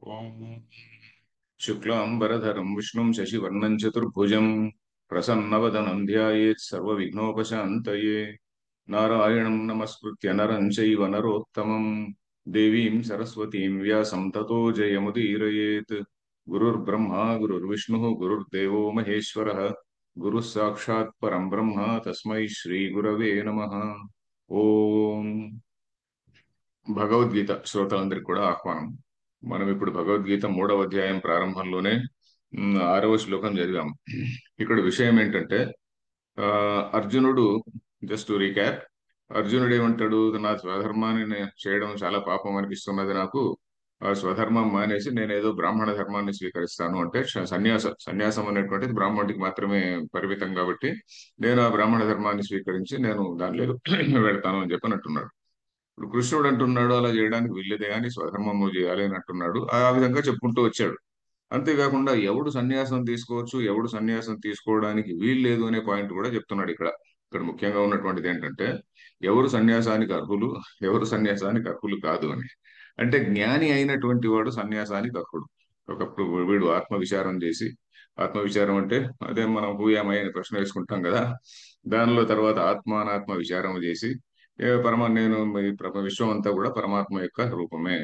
ఓం శుక్లాంబరధరం విష్ణుం శశివర్ణం చతుర్భుజం ప్రసన్నవదనం ధ్యాయేత్ సర్వవిఘ్నోపశాంతయే నారాయణం నమస్కృత్య నరం చైవ నరోత్తమం దేవీం సరస్వతీం వ్యాసం తతో జయముదీరయేత్. గురుర్బ్రహ్మా గురుర్విష్ణుః గురుర్దేవో మహేశ్వరः గురుः సాక్షాత్ పరం బ్రహ్మ తస్మై శ్రీ గురవే నమః. ఓం భగవద్గీత శ్రోతలందరికీ కూడా ఆహ్వానం. మనం ఇప్పుడు భగవద్గీత 3వ అధ్యాయం ప్రారంభంలోనే 6వ శ్లోకం చదివాం. ఇక్కడ విషయం ఏంటంటే ఆ, అర్జునుడు, జస్ట్ టు రీక్యాప్, అర్జునుడు ఏమంటాడు? నా స్వధర్మాన్ని చేయడం చాలా పాపం అనిపిస్తున్నది నాకు. ఆ స్వధర్మం మానేసి నేను ఏదో బ్రాహ్మణ ధర్మాన్ని స్వీకరిస్తాను అంటే, సన్యాసం అనేటువంటిది బ్రాహ్మణుడికి మాత్రమే పరిమితం కాబట్టి నేను ఆ బ్రాహ్మణ ధర్మాన్ని స్వీకరించి నేను దానిలో వెళ్తాను అని చెప్పని అంటున్నాడు. ఇప్పుడు కృష్ణుడు అంటున్నాడు అలా చేయడానికి వీల్లేదే అని స్వధర్మము చేయాలి అని అంటున్నాడు. ఆ విధంగా చెప్పుకుంటూ వచ్చాడు. అంతేకాకుండా ఎవడు సన్యాసం తీసుకోవచ్చు, ఎవడు సన్యాసం తీసుకోవడానికి వీల్లేదు అనే పాయింట్ కూడా చెప్తున్నాడు ఇక్కడ. ఇక్కడ ముఖ్యంగా ఉన్నటువంటిది ఏంటంటే ఎవరు సన్యాసానికి అర్హులు, ఎవరు సన్యాసానికి అర్హులు కాదు అని. అంటే జ్ఞాని అయినటువంటి వాడు సన్యాసానికి అర్హుడు. ఒకప్పుడు వీడు ఆత్మవిచారం చేసి, ఆత్మవిచారం అంటే అదే మనం హూయామై అనే ప్రశ్న వేసుకుంటాం కదా, దానిలో తర్వాత ఆత్మానాత్మ విచారం చేసి నేను ఈ విశ్వం అంతా కూడా పరమాత్మ యొక్క రూపమే,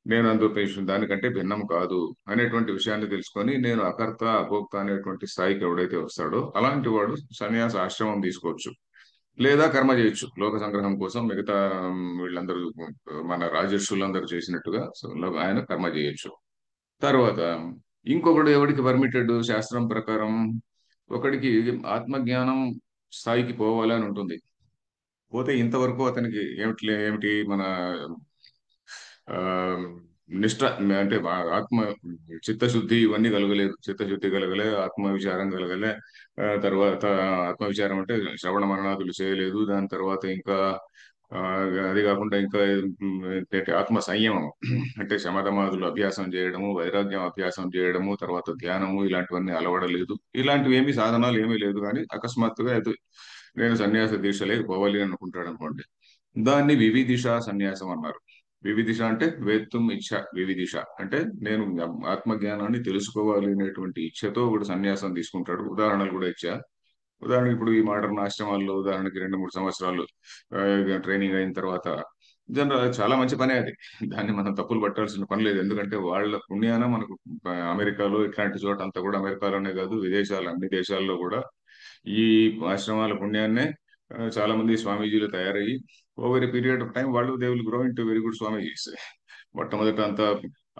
నేను దానికంటే భిన్నం కాదు అనేటువంటి విషయాన్ని తెలుసుకొని నేను అకర్త అభోక్త అనేటువంటి స్థాయికి ఎవడైతే వస్తాడో అలాంటి వాడు సన్యాస ఆశ్రమం తీసుకోవచ్చు, లేదా కర్మ చేయొచ్చు లోక సంగ్రహం కోసం. మిగతా వీళ్ళందరూ మన రాజర్షులందరూ చేసినట్టుగా ఆయన కర్మ చేయొచ్చు. తర్వాత ఇంకొకడు ఎవడికి పర్మిటెడ్ శాస్త్రం ప్రకారం, ఒకడికి ఆత్మజ్ఞానం స్థాయికి పోవాలి అని ఉంటుంది. పోతే ఇంతవరకు అతనికి ఏమిటి మన ఆ నిష్ట, అంటే ఆత్మ చిత్తశుద్ధి ఇవన్నీ కలగలేదు. చిత్తశుద్ధి కలగలే, ఆత్మ విచారం కలగలే. తర్వాత ఆత్మవిచారం అంటే శ్రవణ మననాదులు చేయలేదు. దాని తర్వాత ఇంకా ఆ, అది కాకుండా ఇంకా ఏంటంటే ఆత్మ సంయమం అంటే శమదమాదులు అభ్యాసం చేయడము, వైరాగ్యం అభ్యాసం చేయడము, తర్వాత ధ్యానము, ఇలాంటివన్నీ అలవడలేదు. ఇలాంటివి ఏమి సాధనాలు ఏమీ లేదు. కానీ అకస్మాత్తుగా ఏదో నేను సన్యాస దీక్షలోకి పోవాలి అనుకుంటాడు అనుకోండి, దాన్ని వివిదిష సన్యాసం అన్నారు. వివిదిష అంటే వేత్తుం ఇచ్ఛ, వివిదిష అంటే నేను ఆత్మజ్ఞానాన్ని తెలుసుకోవాలి అనేటువంటి ఇచ్ఛతో ఒకడు సన్యాసం తీసుకుంటాడు. ఉదాహరణలు కూడా ఇచ్చా. ఉదాహరణకి ఇప్పుడు ఈ మోడర్న్ ఆశ్రమాల్లో ఉదాహరణకి 2-3 సంవత్సరాలు ట్రైనింగ్ అయిన తర్వాత జనరల్ చాలా మంచి పనే అది. దాన్ని మనం తప్పులు పట్టాల్సిన పని లేదు. ఎందుకంటే వాళ్ళ పుణ్యాన మనకు అమెరికాలో ఇట్లాంటి చోట అంతా కూడా, అమెరికాలోనే కాదు విదేశాలు అన్ని దేశాల్లో కూడా ఈ ఆశ్రమాల పుణ్యాన్నే చాలా మంది స్వామీజీలు తయారయ్యి over a period of time వాళ్ళు they will grow into very good swamijis. మొట్టమొదట అంతా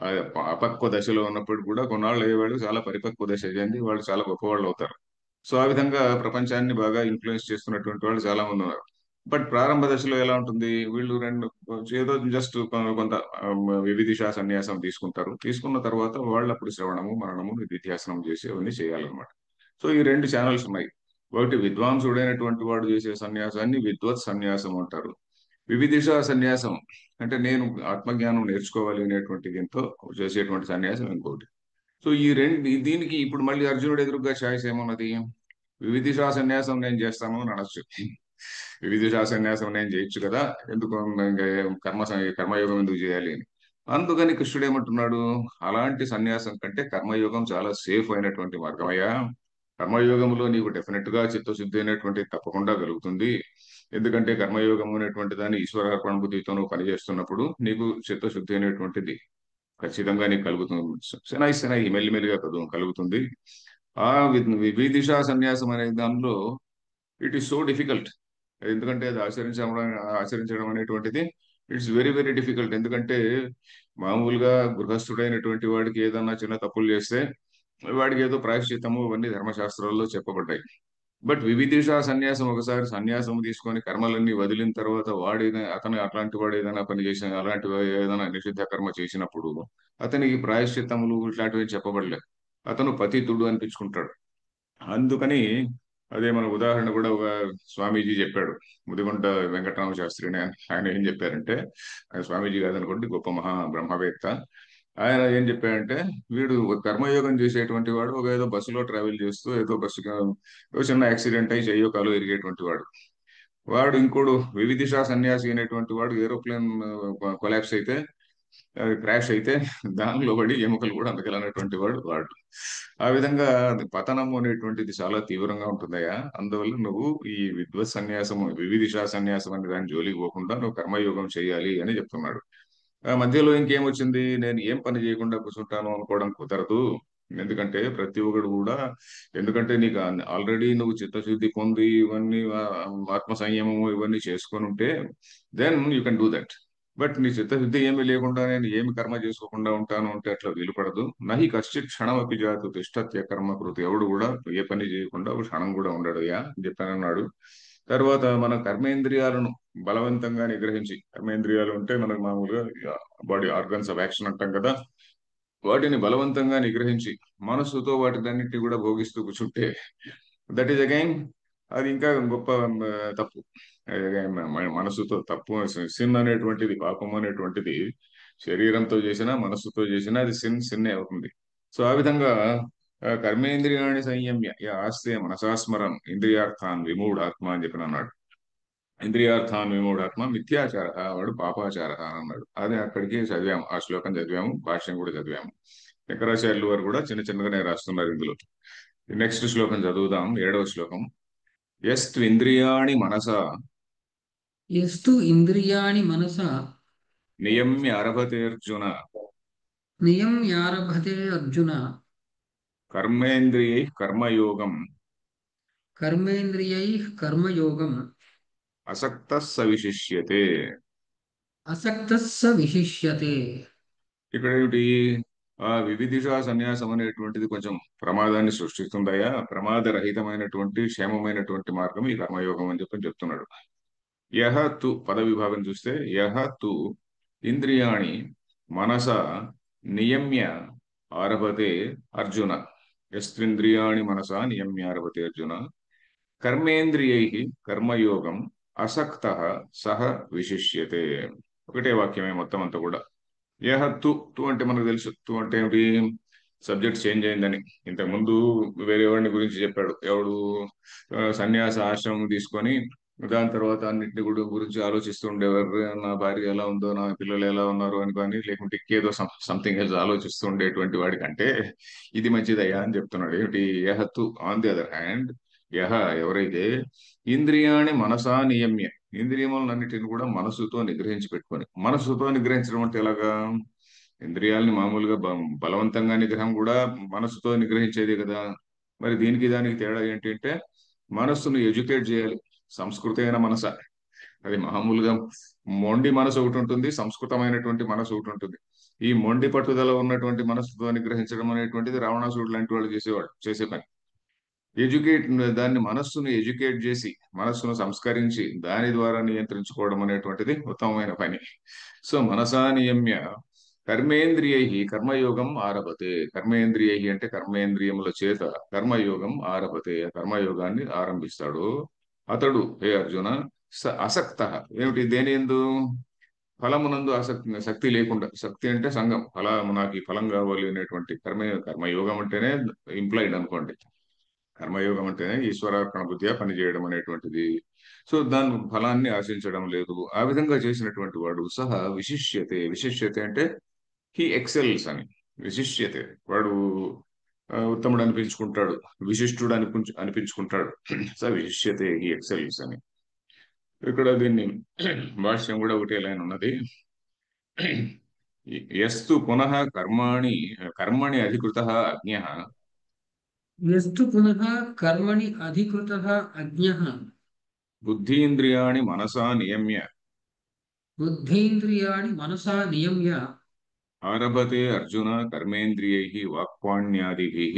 ఆ, అపక్వ దశలో ఉన్నప్పుడు కూడా కొన్నాళ్ళు అయ్యేవాళ్ళు చాలా పరిపక్వ దశ చెంది వాళ్ళు చాలా గొప్పవాళ్ళు అవుతారు. సో ఆ విధంగా ప్రపంచాన్ని బాగా ఇన్ఫ్లుయెన్స్ చేస్తున్నటువంటి వాళ్ళు చాలా మంది ఉన్నారు. బట్ ప్రారంభ దశలో ఎలా ఉంటుంది, వీళ్ళు ఏదో జస్ట్ కొంత వివిధిషా సన్యాసం తీసుకుంటారు. తీసుకున్న తర్వాత వాళ్ళు అప్పుడు శ్రవణము మననము నిధిధ్యాసనం చేసి అవన్నీ చేయాలన్నమాట. సో ఈ రెండు ఛానల్స్ ఉన్నాయి. ఒకటి విద్వాంసుడైనటువంటి వాడు చేసే సన్యాసాన్ని విద్వత్ సన్యాసం అంటారు. వివిధిష సన్యాసం అంటే నేను ఆత్మజ్ఞానం నేర్చుకోవాలి అనేటువంటి దీంతో చేసేటువంటి సన్యాసం ఇంకోటి. సో ఈ రెండు, దీనికి ఇప్పుడు మళ్ళీ అర్జునుడు ఎదురుగా ఛాయిస్ ఏమున్నది? వివిధిషా సన్యాసం నేను చేస్తాను అని అనొచ్చు. వివిధిషా సన్యాసం నేను చేయొచ్చు కదా, ఎందుకు ఇంకా కర్మయోగం ఎందుకు చేయాలి అని. అందుకని కృష్ణుడు ఏమంటున్నాడు? అలాంటి సన్యాసం కంటే కర్మయోగం చాలా సేఫ్ అయినటువంటి మార్గమయ్యా. కర్మయోగంలో నీకు డెఫినెట్ గా చిత్తశుద్ధి అనేటువంటి తప్పకుండా కలుగుతుంది. ఎందుకంటే కర్మయోగం అనేటువంటి దాన్ని ఈశ్వరార్పణ బుద్ధితో నువ్వు పనిచేస్తున్నప్పుడు నీకు చిత్తశుద్ధి అనేటువంటిది ఖచ్చితంగా నీకు కలుగుతుంది. శనై శనై మెల్లిమెల్లిగా కలుగుతుంది. ఆ విధిషా సన్యాసం అనే దానిలో ఇట్ ఈస్ సో డిఫికల్ట్. ఎందుకంటే అది ఆచరించడం అనేటువంటిది ఇట్స్ వెరీ వెరీ డిఫికల్ట్. ఎందుకంటే మామూలుగా గృహస్థుడైనటువంటి వాడికి ఏదన్నా చిన్న తప్పులు చేస్తే వాడికి ఏదో ప్రాయశ్చిత్తము ఇవన్నీ ధర్మశాస్త్రాల్లో చెప్పబడ్డాయి. బట్ వివిధిషా సన్యాసం, ఒకసారి సన్యాసం తీసుకొని కర్మలన్నీ వదిలిన తర్వాత అతను అట్లాంటి వాడు ఏదైనా పని చేసిన, అలాంటి ఏదైనా నిషిద్ధ కర్మ చేసినప్పుడు అతనికి ప్రాయశ్చిత్తములు ఇట్లాంటివి చెప్పబడలేదు. అతను పతితుడు అనిపించుకుంటాడు. అందుకని అదే మన ఉదాహరణ కూడా ఒక స్వామీజీ చెప్పాడు, ముదిగొండ వెంకటరామ శాస్త్రి అని. ఆయన ఏం చెప్పారంటే, ఆయన స్వామీజీ కాదనుకోండి, గొప్ప మహా బ్రహ్మవేత్త. ఆయన ఏం చెప్పాడంటే, వీడు ఒక కర్మయోగం చేసేటువంటి వాడు ఒక ఏదో బస్సులో ట్రావెల్ చేస్తూ ఏదో బస్సు ఏదో చిన్న యాక్సిడెంట్ అయి చెయ్యో కాలో ఎరిగేటువంటి వాడు. ఇంకోడు వివిధిషా సన్యాసి అనేటువంటి వాడు ఏరోప్లేన్ కొలాప్స్ అయితే అది క్రాష్ అయితే దానిలో పడి ఎముకలు కూడా అందుకెళ్ళినటువంటి వాడు వాడు. ఆ విధంగా అది పతనము అనేటువంటిది చాలా తీవ్రంగా ఉంటుందయ్యా. అందువల్ల నువ్వు ఈ విద్వత్ సన్యాసము, వివిధిషా సన్యాసం అనే దాని జోలికి పోకుండా నువ్వు కర్మయోగం చేయాలి అని చెప్తున్నాడు. ఆ మధ్యలో ఇంకేమొచ్చింది, నేను ఏం పని చేయకుండా కూర్చుంటాను అనుకోవడం కుదరదు. ఎందుకంటే ప్రతి ఒక్కడు కూడా, ఎందుకంటే నీకు ఆల్రెడీ నువ్వు చిత్తశుద్ధి పొంది ఇవన్నీ ఆత్మ సంయమము ఇవన్నీ చేసుకొని ఉంటే then you can do that. But నీ చిత్తశుద్ధి ఏమీ లేకుండా నేను ఏమి కర్మ చేసుకోకుండా ఉంటాను అంటే అట్లా వీలుపడదు. నహి కశ్చిత్ క్షణం అపి జాతు తిష్టత్య కర్మ కృతి. ఎవడు కూడా ఏ పని చేయకుండా ఒక క్షణం కూడా ఉండడు యా అని చెప్పానన్నాడు. తర్వాత మన కర్మేంద్రియాలను బలవంతంగా నిగ్రహించి, కర్మేంద్రియాలు అంటే మనకు మామూలుగా బాడీ ఆర్గన్స్ ఆఫ్ యాక్షన్ అంటాం కదా, వాటిని బలవంతంగా నిగ్రహించి మనస్సుతో వాటినన్నిటిని కూడా భోగిస్తూ కూర్చుంటే దట్ ఈస్ అగైన్ అది ఇంకా గొప్ప తప్పు. Again, మనస్సుతో తప్పు, సిన్ అనేటువంటిది, పాపం అనేటువంటిది శరీరంతో చేసినా మనస్సుతో చేసినా అది సిన్నే అవుతుంది. సో ఆ విధంగా కర్మేంద్రియాణి సంయమ్య ఆస్తే మనసాస్మరం ఇంద్రియార్థాన్ విమూఢాత్మ అని చెప్పిన అన్నాడు. ఇంద్రియార్థాన్ విమూఢాత్మ మిథ్యాచార, వాడు పాపాచార అని అన్నాడు. అది అక్కడికి చదివాము, ఆ శ్లోకం చదివాము, భాష్యం కూడా చదివాము. శంకరాచార్యులు వారు కూడా చిన్న చిన్నగానే రాస్తున్నారు ఇందులో. నెక్స్ట్ శ్లోకం చదువుదాం, 7వ శ్లోకం. యస్త్వింద్రియాణి మనసా యస్తు ఇంద్రియాణి మనసా నియమ్య అరభతేర్జున నియమ్యారభతే అర్జున కర్మేంద్రియై కర్మయోగం కర్మేంద్రియైః కర్మయోగం అసక్తః స విశిష్యతే. అసక్తః స విశిష్యతే. ఇక్కడ ఏమిటి, ఆ వివిధిషా సన్యాసం అనేటువంటిది కొంచెం ప్రమాదాన్ని సృష్టిస్తుందయా. ప్రమాదరహితమైనటువంటి క్షేమమైనటువంటి మార్గం ఈ కర్మయోగం అని చెప్పి చెప్తున్నాడు. యహ తు పద విభాగం చూస్తే, యహ తు ఇంద్రియాణి మనస నియమ్య ఆరభతే అర్జున. యస్త్వింద్రియాణి మనసా నియమ్య ఆరభతే అర్జున కర్మేంద్రియై కర్మయోగం అసక్తః సహ విశిష్యతే. ఒకటే వాక్యమే మొత్తం అంతా కూడా. యహ తు, తు అంటే మనకు తెలుసు, తు అంటే ఏమిటి, సబ్జెక్ట్ చేంజ్ అయిందని. ఇంతకు ముందు వేరే వాడిని గురించి చెప్పాడు, ఎవడు సన్యాస ఆశ్రమం తీసుకొని దాని తర్వాత అన్నింటిని కూడా గురించి ఆలోచిస్తూ ఉండేవారు. నా భార్య ఎలా ఉందో, నా పిల్లలు ఎలా ఉన్నారు అని కానీ, లేకుంటే ఇంకేదో సంథింగ్ ఎల్స్ ఆలోచిస్తూ ఉండేటువంటి వాడికంటే ఇది మంచిదయ్యా అని చెప్తున్నాడు. ఏమిటి, యహత్తు ఆన్ ది అదర్ హ్యాండ్, యహ ఎవరైతే ఇంద్రియాణి మనసా నియమ్య, ఇంద్రియములన్నిటిని కూడా మనసుతో నిగ్రహించి పెట్టుకొని. మనసుతో నిగ్రహించడం అంటే ఎలాగా, ఇంద్రియాలని మామూలుగా బలవంతంగా నిగ్రహం కూడా మనసుతో నిగ్రహించేది కదా. మరి దీనికి దానికి తేడా ఏంటి అంటే, మనస్సును ఎడ్యుకేట్ చేయాలి. సంస్కృతమైన మనస, అది మామూలుగా మొండి మనసు ఒకటి ఉంటుంది, సంస్కృతమైనటువంటి మనసు ఒకటి ఉంటుంది. ఈ మొండి పట్టుదల ఉన్నటువంటి మనసుతో నిగ్రహించడం అనేటువంటిది రావణాసురుడు లాంటి వాళ్ళు చేసే పని. ఎడ్యుకేట్, దాన్ని మనస్సును ఎడ్యుకేట్ చేసి మనస్సును సంస్కరించి దాని ద్వారా నియంత్రించుకోవడం అనేటువంటిది ఉత్తమమైన పని. సో మనసా నియమ్య కర్మేంద్రియై కర్మయోగం ఆరభతే. కర్మేంద్రియై అంటే కర్మేంద్రియముల చేత కర్మయోగం ఆరభతే, ఆ కర్మయోగాన్ని ఆరంభిస్తాడు అతడు. హే అర్జున, అసక్త ఏమిటి, దేని యందు, ఫలమునందు శక్తి లేకుండా. శక్తి అంటే సంఘం, ఫలము, నాకు ఈ ఫలం కావాలి అనేటువంటి కర్మయోగం అంటేనే ఇంప్లాయిడ్ అనుకోండి. కర్మయోగం అంటేనే ఈశ్వరార్పణ బుద్ధిగా పనిచేయడం అనేటువంటిది. సో దాని ఫలాన్ని ఆశించడం లేదు. ఆ విధంగా చేసినటువంటి వాడు సహా విశిష్యతే. విశిష్యతే అంటే హీ ఎక్సెల్స్ అని. విశిష్యతే, వాడు ఉత్తముడు అనిపించుకుంటాడు, విశిష్టుడు అనిపించుకుంటాడు. స విశిష్యతే హీ ఎక్సెల్స్ అని. ఇక్కడ దీన్ని భాష్యం కూడా ఒకటే లైన్ ఉన్నది. యస్తు పునః కర్మణి అధికృత అజ్ఞ యస్తు పునః కర్మణి అధికృతః అజ్ఞః బుద్ధీంద్రియాణి మనసా నియమ్య బుద్ధీంద్రియాణి మనసా నియమ్య ఆరభతే అర్జున కర్మేంద్రియై వాక్పాణ్యాదిభిః.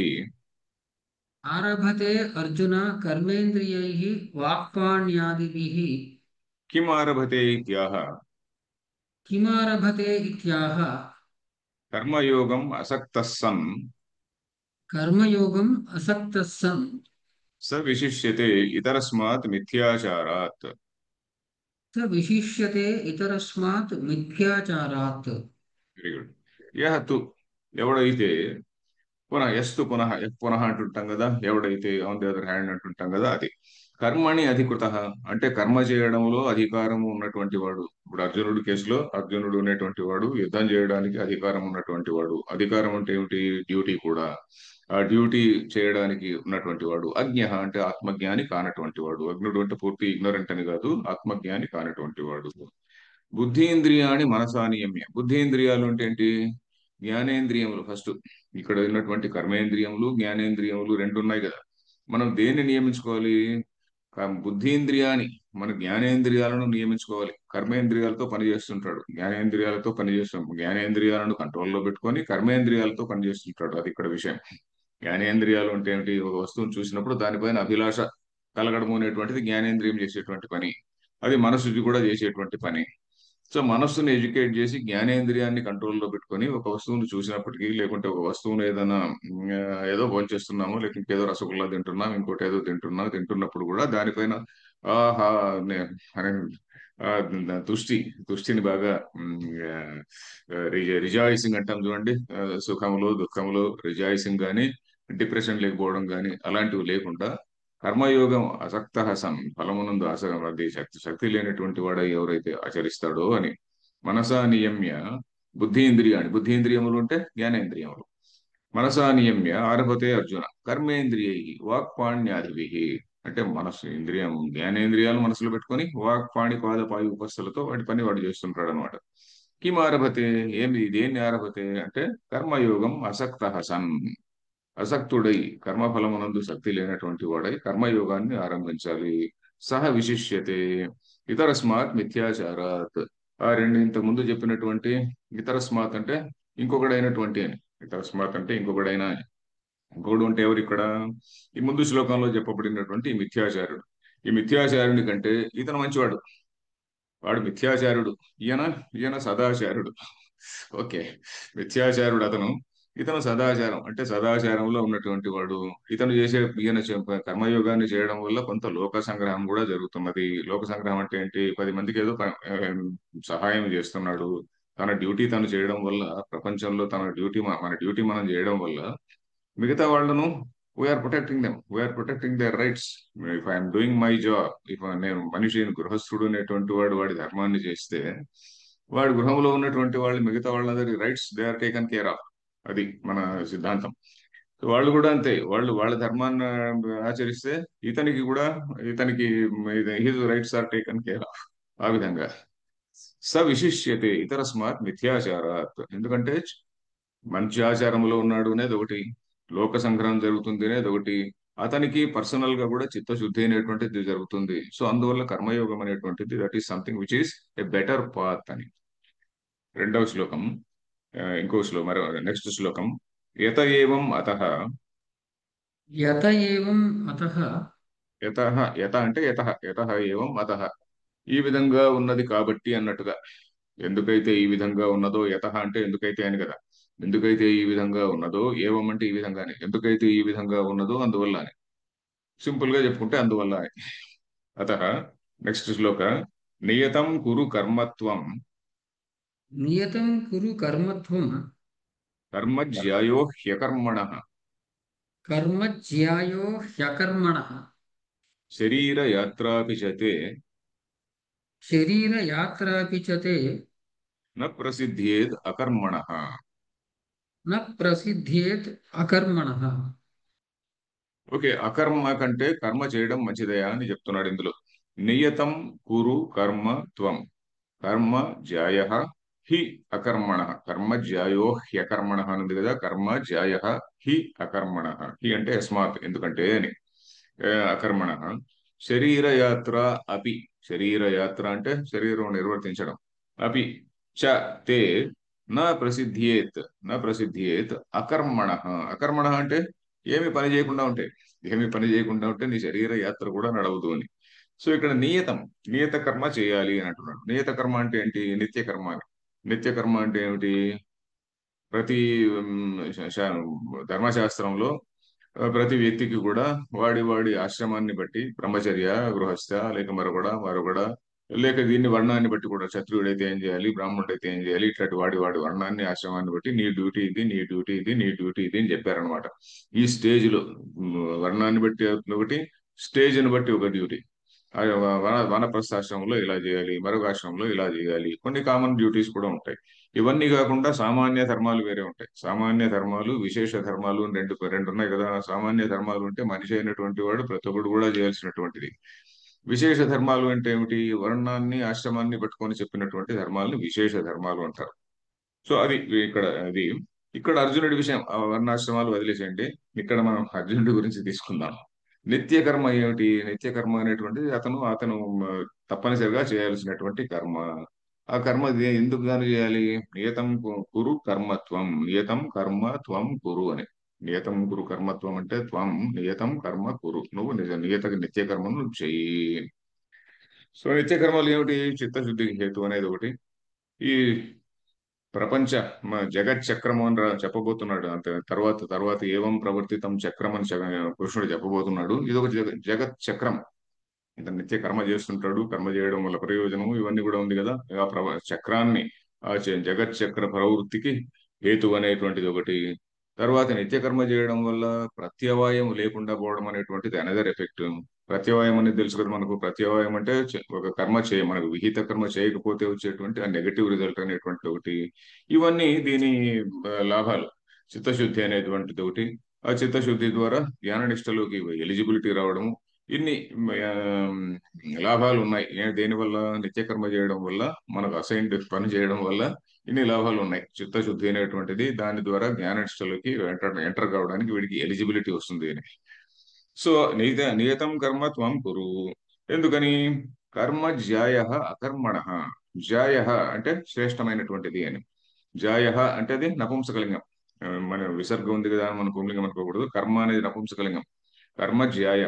ఆరభతే అర్జున కర్మేంద్రియైః వాక్పాణ్యాదిభిః. కిం ఆరభతే ఇత్యాహ కిమారభతే ఇత్యాహ కర్మయోగం అసక్తః సన్ కర్మయోగం అసక్తః సన్ స విశిష్యతే ఇతరస్మాత్ మిథ్యాచారాత్. స విశిష్యతే ఇతరస్మాత్ మిథ్యాచారాత్. Very good. యహ తు ఎవడైతే, పునః యస్తు పునః, పునః అంటుంటాం కదా, ఎవడైతే ఆన్ ది అదర్ హ్యాండ్ అంటుంటాం కదా, అది కర్మణి అధికృత అంటే కర్మ చేయడంలో అధికారం ఉన్నటువంటి వాడు. ఇప్పుడు అర్జునుడి కేసులో అర్జునుడు అనేటువంటి వాడు యుద్ధం చేయడానికి అధికారం ఉన్నటువంటి వాడు. అధికారం అంటే ఏమిటి? డ్యూటీ కూడా. ఆ డ్యూటీ చేయడానికి ఉన్నటువంటి వాడు. అజ్ఞ అంటే ఆత్మజ్ఞాని కానటువంటి వాడు. అజ్ఞుడు అంటే పూర్తి ఇగ్నరెంట్ అని కాదు, ఆత్మజ్ఞాని కానటువంటి వాడు. బుద్ధీంద్రియాణి మనసా నియమ్య. బుద్ధీంద్రియాలు అంటే ఏంటి? జ్ఞానేంద్రియములు ఫస్ట్. ఇక్కడ ఉన్నటువంటి కర్మేంద్రియములు జ్ఞానేంద్రియములు రెండు ఉన్నాయి కదా. మనం దేన్ని నియమించుకోవాలి? బుద్ధీంద్రియాన్ని, మన జ్ఞానేంద్రియాలను నియమించుకోవాలి. కర్మేంద్రియాలతో పని చేస్తుంటాడు, జ్ఞానేంద్రియాలతో పని చేస్తాం. జ్ఞానేంద్రియాలను కంట్రోల్లో పెట్టుకొని కర్మేంద్రియాలతో పని చేస్తుంటాడు. అది ఇక్కడ విషయం. జ్ఞానేంద్రియాలు అంటే ఏమిటి? ఒక వస్తువును చూసినప్పుడు దానిపైన అభిలాష కలగడము అనేటువంటిది జ్ఞానేంద్రియం చేసేటువంటి పని. అది మనసుకి కూడా చేసేటువంటి పని. సో మనస్సుని ఎడ్యుకేట్ చేసి జ్ఞానేంద్రియాన్ని కంట్రోల్లో పెట్టుకొని ఒక వస్తువును చూసినప్పటికీ, లేకుంటే ఒక వస్తువును ఏదైనా ఏదో భోంచేస్తున్నాము, లేక ఇంకేదో రసగుల్లా తింటున్నాం, ఇంకోటి ఏదో తింటున్నప్పుడు కూడా దానిపైన ఆహా అనే ఆ, తుష్టి తుష్టిని బాగా రిజాయిసింగ్ అంటాం చూడండి. సుఖములో దుఃఖములో రిజాయిసింగ్ కానీ, డిప్రెషన్ లేకపోవడం కానీ అలాంటివి లేకుండా కర్మయోగం అసక్త సన్ ఫలమునందు అది శక్తి లేనటువంటి వాడై ఎవరైతే ఆచరిస్తాడో అని. మనసా నియమ్య బుద్ధీంద్రియాన్ని, బుద్ధీంద్రియములు అంటే జ్ఞానేంద్రియములు. మనసా నియమ్య ఆరభతే అర్జున కర్మేంద్రియై వాక్పాణ్యాదిభి. అంటే మనసు ఇంద్రియం జ్ఞానేంద్రియాలు మనసులో పెట్టుకొని వాక్పాణి పాద పాయు ఉపస్థలతో వాటి పని వాడు చేస్తుంటాడు అనమాట. కిం ఆరభతే, ఏమి దేన్ని ఆరభతే అంటే కర్మయోగం అసక్త సన్. అసక్తుడై కర్మఫలమునందు శక్తి లేనటువంటి వాడై కర్మయోగాన్ని ఆరంభించాలి. సహ విశిష్యతే ఇతరస్మాత్ మిథ్యాచారాత్. ఆ రెండు ఇంతకు ముందు చెప్పినటువంటి ఇతరస్మాత్ అంటే ఇంకొకడైనటువంటి అని. ఇతరస్మాత్ అంటే ఇంకొకడైనా అని. ఇంకొకడు అంటే ఎవరు ఇక్కడ? ఈ ముందు శ్లోకంలో చెప్పబడినటువంటి ఈ మిథ్యాచారుడు. ఈ మిథ్యాచారుని కంటే ఇతను మంచివాడు. వాడు మిథ్యాచారుడు, ఈయన ఈయన సదాచారుడు. ఓకే. మిథ్యాచారుడు అతను, ఇతను సదాచారం అంటే సదాచారంలో ఉన్నటువంటి వాడు. ఇతను ఈయన కర్మయోగాన్ని చేయడం వల్ల కొంత లోక సంగ్రహం కూడా జరుగుతున్నది. లోక సంగ్రహం అంటే ఏంటి? 10 మందికి ఏదో సహాయం చేస్తున్నాడు. తన డ్యూటీ తను చేయడం వల్ల, ప్రపంచంలో తన డ్యూటీ మన డ్యూటీ మనం చేయడం వల్ల మిగతా వాళ్ళను we are protecting them, we are protecting their rights. If I'm doing my job, if నేను మనిషి గృహస్థుడు అనేటువంటి వాడు వాడి ధర్మాన్ని చేస్తే, వాడి గృహంలో ఉన్నటువంటి వాళ్ళు మిగతా వాళ్ళందరి rights they are taken care of. అది మన సిద్ధాంతం. సో వాళ్ళు కూడా అంతే, వాళ్ళు వాళ్ళ ధర్మాన్ని ఆచరిస్తే ఇతనికి కూడా, ఇతనికి his rights are taken care of. ఆ విధంగా స విశిష్యతే ఇతరస్మాత్ మిథ్యాచారాత్. ఎందుకంటే మంచి ఆచారంలో ఉన్నాడు అనేది ఒకటి, లోక సంగ్రహం జరుగుతుంది అనేది ఒకటి, అతనికి పర్సనల్ గా కూడా చిత్తశుద్ధి అనేటువంటిది జరుగుతుంది. సో అందువల్ల కర్మయోగం అనేటువంటిది that is something which is a better path అని. రెండవ శ్లోకం. ఇంకో శ్లోకం, మరో నెక్స్ట్ శ్లోకం. యత ఏవం అతః. యత ఏవం అతః యతః, యత అంటే యతః, యతః ఏవం అతః, ఈ విధంగా ఉన్నది కాబట్టి అన్నట్టుగా. ఎందుకైతే ఈ విధంగా ఉన్నదో, యతః అంటే ఎందుకైతే అని కదా. ఎందుకైతే ఈ విధంగా ఉన్నదో, ఏవం అంటే ఈ విధంగానే, ఎందుకైతే ఈ విధంగా ఉన్నదో అందువల్ల అని. సింపుల్ గా చెప్పుకుంటే అందువల్ల అని. అతః నెక్స్ట్ శ్లోక. నియతం కురు కర్మత్వం నియతం కురు కర్మత్వం కర్మ జ్యాయో హ్యకర్మణ కర్మ జ్యాయో హ్యకర్మణః శరీర యాత్రాపి చ తే శరీరయాత్రాపి చ తే న ప్రసిద్ధ్యేద్ అకర్మణ. న ప్రసిద్ధ్యేత్ అకర్మణః. ఓకే, అకర్మ కంటే కర్మ చేయడం మంచిదయా అని చెప్తున్నాడు ఇందులో. నియతం కురు కర్మ త్వం కర్మ జ్యాయ హి అకర్మణ. కర్మ జ్యాయో హ్యకర్మణ అని ఉంది కదా. కర్మ జ్యాయ హి అకర్మణ. హి అంటే యస్మాత్, ఎందుకంటే అని. అకర్మణ. శరీరయాత్ర అపి. శరీరయాత్ర అంటే శరీరం నిర్వర్తించడం. అపి చ తే ప్రసిద్ధ్యేత్, ప్రసిద్ధ్యేత్ అకర్మణ. అకర్మణ అంటే ఏమి పని చేయకుండా ఉంటే, ఏమి పని చేయకుండా ఉంటే నీ శరీర యాత్ర కూడా నడవదు అని. సో ఇక్కడ నియతం, నియత కర్మ చేయాలి అని అంటున్నాడు. నియత కర్మ అంటే ఏంటి? నిత్య కర్మ అని. నిత్య కర్మ అంటే ఏమిటి? ప్రతి ధర్మశాస్త్రంలో ప్రతి వ్యక్తికి కూడా వాడి వాడి ఆశ్రమాన్ని బట్టి, బ్రహ్మచర్య, గృహస్థ, లేక మరొకడ, లేక దీన్ని వర్ణాన్ని బట్టి కూడా, క్షత్రియుడైతే ఏం చేయాలి, బ్రాహ్మణుడైతే ఏం చేయాలి, ఇట్లాంటి వాడి వాడి వర్ణాన్ని, ఆశ్రమాన్ని బట్టి నీ డ్యూటీ ఇది, నీ డ్యూటీ ఇది, నీ డ్యూటీ ఇది అని చెప్పారనమాట. ఈ స్టేజ్ లో వర్ణాన్ని బట్టి ఒకటి, స్టేజ్ని బట్టి ఒక డ్యూటీ. వనప్రస్థాశ్రమంలో ఇలా చేయాలి, మరొక ఆశ్రమంలో ఇలా చేయాలి, కొన్ని కామన్ డ్యూటీస్ కూడా ఉంటాయి. ఇవన్నీ కాకుండా సామాన్య ధర్మాలు వేరే ఉంటాయి. సామాన్య ధర్మాలు, విశేష ధర్మాలు అని రెండు రెండు ఉన్నాయి కదా. సామాన్య ధర్మాలు అంటే మనిషి అయినటువంటి వాడు ప్రతి ఒక్కడు కూడా చేయాల్సినటువంటిది. విశేష ధర్మాలు అంటే ఏమిటి? వర్ణాన్ని, ఆశ్రమాన్ని పట్టుకొని చెప్పినటువంటి ధర్మాలను విశేష ధర్మాలు అంటారు. సో అది ఇక్కడ అది ఇక్కడ అర్జునుడి విషయం. ఆ వర్ణాశ్రమాలు వదిలేసేయండి. ఇక్కడ మనం అర్జునుడి గురించి తీసుకుందాం. నిత్య కర్మ ఏమిటి? నిత్య కర్మ అనేటువంటిది అతను అతను తప్పనిసరిగా చేయాల్సినటువంటి కర్మ. ఆ కర్మ ఎందుకు గాను చేయాలి? నియతం కురు కర్మత్వం, నియతం కర్మ త్వం కురు అని. నియతం కురు కర్మత్వం అంటే త్వం నియతం కర్మ కురు, నువ్వు నిత్య కర్మను నువ్వు చెయ్యి. సో నిత్య కర్మలు ఏమిటి? చిత్తశుద్ధికి హేతు అనేది ఒకటి. ఈ ప్రపంచ జగత్ చక్రము అని చెప్పబోతున్నాడు. అంతే తర్వాత తర్వాత ఏవం ప్రవర్తితం చక్రం అని కృష్ణుడు చెప్పబోతున్నాడు. ఇది ఒక జగత్ చక్రం. ఇతను నిత్య కర్మ చేస్తుంటాడు. కర్మ చేయడం వల్ల ప్రయోజనము ఇవన్నీ కూడా ఉంది కదా. ఆ చక్రాన్ని, ఆ జగత్ చక్ర ప్రవృత్తికి హేతు అనేటువంటిది ఒకటి. తర్వాత నిత్య కర్మ చేయడం వల్ల ప్రత్యవాయం లేకుండా పోవడం అనేటువంటిది అనదర్ ఎఫెక్ట్. ప్రత్యవాయం అనేది తెలుసు కదా మనకు. ప్రత్యవాయం అంటే ఒక కర్మ మనకు విహిత కర్మ చేయకపోతే వచ్చేటువంటి ఆ నెగటివ్ రిజల్ట్ అనేటువంటి ఒకటి. ఇవన్నీ దీని లాభాలు. చిత్తశుద్ధి అనేటువంటిది ఒకటి. ఆ చిత్తశుద్ధి ద్వారా జ్ఞాన నిష్టలోకి ఎలిజిబిలిటీ రావడము. ఇన్ని ఆ, లాభాలు ఉన్నాయి. దేనివల్ల? నిత్యకర్మ చేయడం వల్ల, మనకు అసైన్డ్ పని చేయడం వల్ల ఇన్ని లాభాలు ఉన్నాయి. చిత్తశుద్ధి అనేటువంటిది దాని ద్వారా జ్ఞాన నిష్టలోకి ఎంటర్ కావడానికి వీడికి ఎలిజిబిలిటీ వస్తుంది అని. సో నియతం కర్మ త్వం కురు. ఎందుకని? కర్మ జ్యాయ అకర్మణ. జ్యాయ అంటే శ్రేష్టమైనటువంటిది అని. జాయ అంటే అది నపుంసకలింగం. మన విసర్గం ఉంది కదా, మన పుంలింగం అనుకోకూడదు. కర్మ అనేది నపుంసకలింగం. కర్మ జ్యాయ.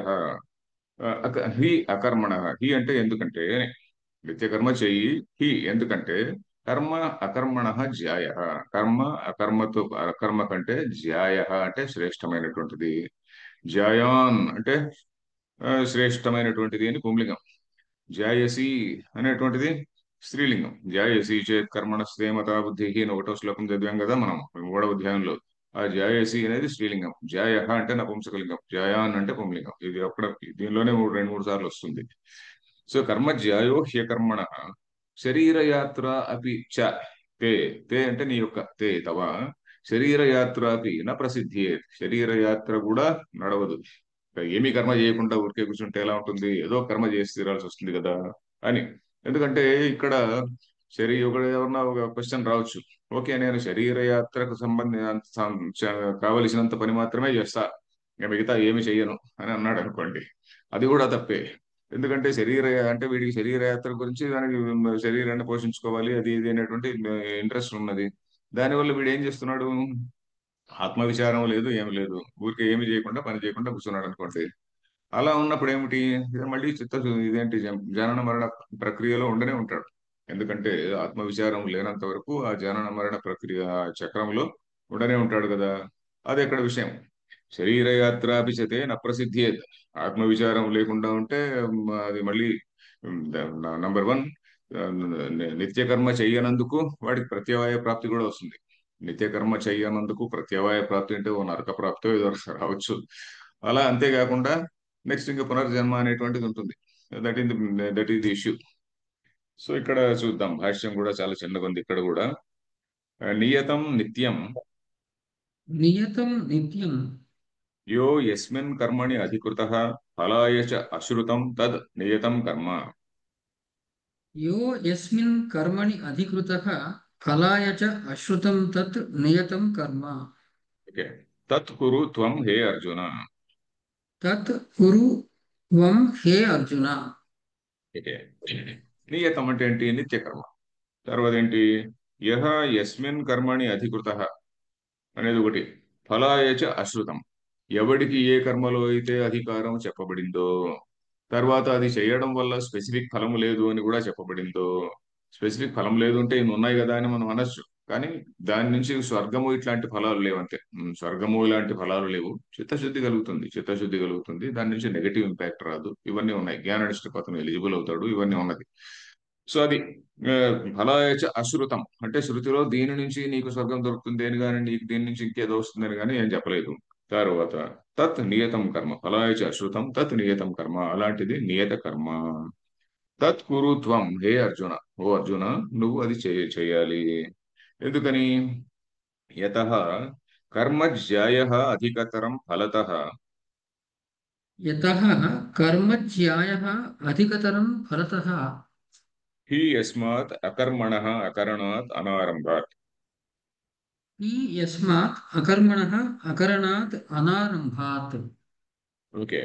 హి అకర్మణ. హి అంటే ఎందుకంటే నిత్య కర్మ చెయ్యి. హి ఎందుకంటే కర్మ అకర్మణ జ్యాయ. కర్మ అకర్మతో, అకర్మ కంటే జ్యాయ అంటే శ్రేష్టమైనటువంటిది. జ్యాయాన్ అంటే శ్రేష్టమైనటువంటిది అని పుంలింగం. జాయసి అనేటువంటిది స్త్రీలింగం. జాయసి చేత్ కర్మణ స్థేమత బుద్ధి అని ఒకటో శ్లోకం చదివాం కదా మనం 3వ అధ్యాయంలో. ఆ జాయసి అనేది స్త్రీలింగం. జాయ అంటే నపుంసకలింగం. జాయాన్ అంటే పుంలింగం. ఇది అక్కడ దీనిలోనే రెండు మూడు సార్లు వస్తుంది. సో కర్మ జ్యాయో హ్యకర్మణ శరీరయాత్ర అపి చ తే. తే అంటే నీ యొక్క, తే తవ శరీరయాత్ర అపి న ప్రసిద్ధి. శరీరయాత్ర కూడా నడవదు. ఏమీ కర్మ చేయకుండా ఊరికే కూర్చుంటే ఎలా ఉంటుంది? ఏదో కర్మ చేసి తీరాల్సి వస్తుంది కదా అని. ఎందుకంటే ఇక్కడ ఎవరన్నా ఒక క్వశ్చన్ రావచ్చు. ఓకే, నేను శరీర యాత్రకు కావలసినంత పని మాత్రమే చేస్తా, ఇంకా మిగతా ఏమి చెయ్యను అని అన్నాడు అనుకోండి. అది కూడా తప్పే. ఎందుకంటే అంటే వీడికి శరీర యాత్ర గురించి, దానికి శరీరాన్ని పోషించుకోవాలి అది ఇది అనేటువంటి ఇంట్రెస్ట్ ఉన్నది. దానివల్ల వీడు ఏం చేస్తున్నాడు? ఆత్మవిచారం లేదు, ఏమి లేదు. ఊరికే ఏమి చేయకుండా, పని చేయకుండా కూర్చున్నాడు అనుకోండి. అలా ఉన్నప్పుడు ఏమిటి? ఇది మళ్ళీ ఇదేంటి జనన మరణ ప్రక్రియలో ఉండనే ఉంటాడు. ఎందుకంటే ఆత్మవిచారం లేనంత వరకు ఆ జనన మరణ ప్రక్రియ చక్రంలో ఉండనే ఉంటాడు కదా. అది ఎక్కడ విషయం. శరీరయాత్రాభిచతే నప్రసిద్ధ్యేత్. ఆత్మవిచారం లేకుండా ఉంటే అది మళ్ళీ నంబర్ వన్, నిత్యకర్మ చెయ్యనందుకు వాడికి ప్రత్యవాయ ప్రాప్తి కూడా వస్తుంది. నిత్యకర్మ చెయ్యనందుకు ప్రత్యవాయ ప్రాప్తి అంటే ఓ నరక ప్రాప్తి ఏదో రావచ్చు. అలా అంతేకాకుండా నెక్స్ట్ ఇంకా పునర్జన్మ అనేటువంటిది ఉంటుంది. That is the issue. So ఇక్కడ చూద్దాం. భాష్యం కూడా చాలా చిన్నగా ఉంది ఇక్కడ కూడా. నియతం నిత్యం నియతం నిత్యం యో యస్మిన్ కర్మణి అధికృతః ఫలాయ చ అశ్రుతం తద్ నియతం కర్మ. యో యస్మిన్ కర్మణి అధికృతః ఫలాయ చ అశ్రుతం తత్ నియతం కర్మ. ఓకే. తత్ కురు త్వం హే అర్జున. తత్ కురు త్వం హే అర్జున. ఓకే. నియతం అంటే ఏంటి? నిత్య కర్మ. తర్వాత ఏంటి? యహ యస్మిన్ కర్మణి అధికృతః అనేది ఒకటి. ఫలాయ చ అశ్రుతం. ఎవడికి ఏ కర్మలో అయితే అధికారం చెప్పబడిందో, తర్వాత అది చేయడం వల్ల స్పెసిఫిక్ ఫలము లేదు అని కూడా చెప్పబడిందో. స్పెసిఫిక్ ఫలం లేదు అంటే ఇన్ని ఉన్నాయి కదా అని మనం అనొచ్చు. కానీ దాని నుంచి స్వర్గము ఇట్లాంటి ఫలాలు లేవంతే. స్వర్గము ఇలాంటి ఫలాలు లేవు. చిత్తశుద్ధి కలుగుతుంది, చిత్తశుద్ధి కలుగుతుంది. దాని నుంచి నెగటివ్ ఇంపాక్ట్ రాదు. ఇవన్నీ ఉన్నాయి. జ్ఞాననిష్ట పతను ఎలిజిబుల్ అవుతాడు. ఇవన్నీ ఉన్నది. సో అది ఫలాయచ అశ్రుతం అంటే శృతిలో దీని నుంచి నీకు స్వర్గం దొరుకుతుంది అని కానీ, నీకు దీని నుంచి ఇంకేదో వస్తుందని కానీ ఏం చెప్పలేదు. తర్వాత తత్ నియతం కర్మ, ఫలాయ చ అశ్రుతం తత్ నియతం కర్మ, అలాంటిది నియత కర్మ. తత్ కురు త్వం, హే అర్జున, ఓ అర్జున, నువ్వు అది చేయాలి. ఎందుకని? యతః కర్మ జ్యాయః అధికతరం ఫలతః యతః కర్మజ్యాయः అధికతరం ఫలతః హి యస్మాత్ అకర్మణః అకరణాత్ అనారంభాత్. హి యస్మాత్ అకర్మణః అకరణాత్ అనారంభాత్. ఓకే.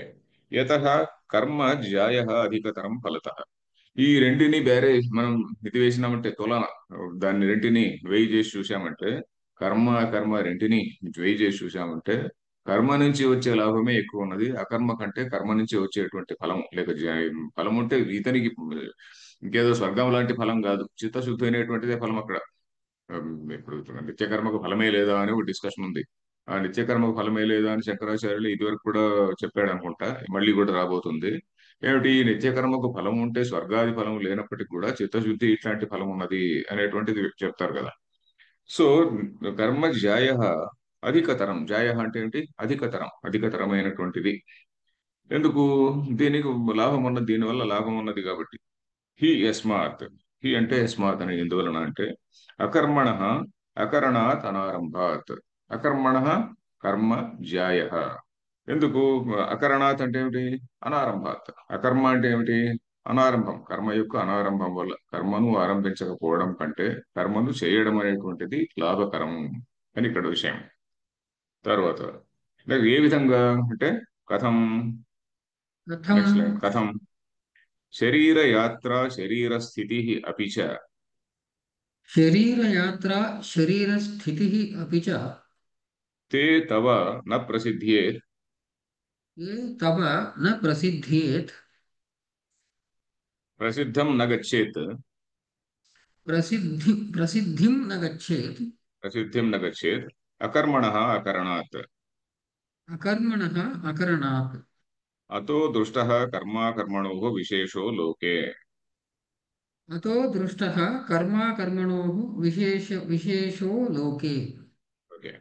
యతః కర్మ జ్యాయః అధికతరం ఫలతః. ఈ రెంటిని బేరే మనం ఇది వేసినామంటే తులన, దాన్ని రెంటిని వెయ్యి చేసి చూసామంటే, కర్మ అకర్మ రెంటిని వెయ్యి చేసి చూసామంటే, కర్మ నుంచి వచ్చే లాభమే ఎక్కువ ఉన్నది అకర్మ కంటే. కర్మ నుంచి వచ్చేటువంటి ఫలం లేక ఫలం ఉంటే ఇతనికి ఇంకేదో స్వర్గం లాంటి ఫలం కాదు, చిత్తశుద్ధి అనేటువంటిదే ఫలం అక్కడ. ఇప్పుడు నిత్యకర్మకు ఫలమే లేదా అని ఒక డిస్కషన్ ఉంది. ఆ నిత్యకర్మకు ఫలమే లేదా అని శంకరాచార్యులు ఇదివరకు కూడా చెప్పాడు అనుకుంటా, మళ్ళీ కూడా రాబోతుంది. ఏమిటి? నిత్యకర్మకు ఫలం ఉంటే స్వర్గాది ఫలం లేనప్పటికీ కూడా చిత్తశుద్ధి ఇట్లాంటి ఫలం ఉన్నది అనేటువంటిది చెప్తారు కదా. సో కర్మ జాయ అధికతరం, జాయ అంటే ఏంటి? అధికతరం, అధికతరమైనటువంటిది. ఎందుకు? దీనికి లాభం ఉన్నది, దీనివల్ల లాభం ఉన్నది కాబట్టి. హి యస్మాత్, హి అంటే యస్మాత్ అని ఎందువలన అంటే, అకర్మణ అకరణాత్ అనారంభాత్. అకర్మణ కర్మ జాయ. ఎందుకు? అకరణాత్ అంటే ఏమిటి? అనారంభాత్. అకర్మ అంటే ఏమిటి? అనారంభం, కర్మ యొక్క అనారంభం వల్ల. కర్మను ఆరంభించకపోవడం కంటే కర్మను చేయడం అనేటువంటిది లాభకరం అని ఇక్కడ విషయం. తర్వాత ఏ విధంగా అంటే, కథం, కథం నెక్స్ట్ లైన్, కథం శరీరయాత్ర శరీరస్థితి అపి చ శరీరయాత్రా శరీరస్థితిः अपि च తే తవ న ప్రసిద్ధ్యేత్ ये तव न प्रसिद्धेत् ప్రసిద్ధం న గచ్చేత్ प्रसिद्धिं न गच्छेत् ప్రసిద్ధిం న గచ్చేత్ అకర్మణః అకరణాత్. अकर्मणः अकरणात्. అతో దృష్టః కర్మాకర్మణోః విశేషో లోకే. अतो दृष्टः कर्माकर्मणोः विशेषो लोके. ఓకే.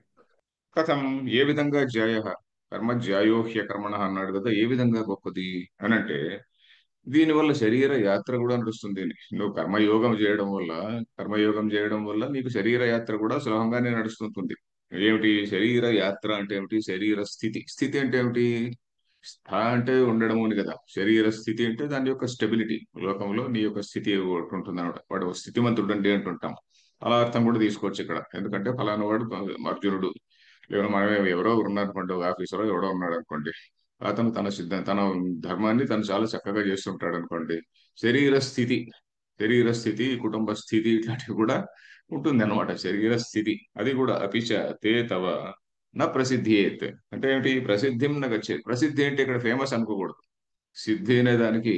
కథం, ఏ విధంగా జ్యాయ, కర్మ జ్యాయో హ్యకర్మణ అన్నాడు కదా, ఏ విధంగా గొప్పది అని అంటే, దీనివల్ల శరీర యాత్ర కూడా నడుస్తుంది. నువ్వు కర్మయోగం చేయడం వల్ల, కర్మయోగం చేయడం వల్ల నీకు శరీర యాత్ర కూడా సులభంగానే నడుస్తుంటుంది. ఏమిటి శరీర యాత్ర అంటే? ఏమిటి? శరీర స్థితి, స్థితి అంటే ఏమిటి? స్థ అంటే ఉండడము అని కదా. శరీర స్థితి అంటే దాని యొక్క స్టెబిలిటీ, లోకంలో నీ యొక్క స్థితి ఒకటి ఉంటుంది అనమాట. వాడు స్థితిమంతుడు అంటే అంటుంటాం. అలా అర్థం కూడా తీసుకోవచ్చు ఇక్కడ. ఎందుకంటే ఫలానా వాడు అర్జునుడు, లేదా మనమే ఎవరో ఉన్నారనుకోండి, ఒక ఆఫీసరో ఎవడో ఉన్నాడు అనుకోండి, అతను తన ధర్మాన్ని తను చాలా చక్కగా చేస్తుంటాడు అనుకోండి. శరీర స్థితి, శరీర స్థితి, కుటుంబ స్థితి ఇట్లాంటివి కూడా ఉంటుంది అనమాట. శరీర స్థితి అది కూడా. అపిచ తే తవ నా ప్రసిద్ధియేత్ అంటే ఏమిటి? ప్రసిద్ధిం నా గచ్చేత్. ప్రసిద్ధి అంటే ఇక్కడ ఫేమస్ అనుకోకూడదు. సిద్ధి అనే దానికి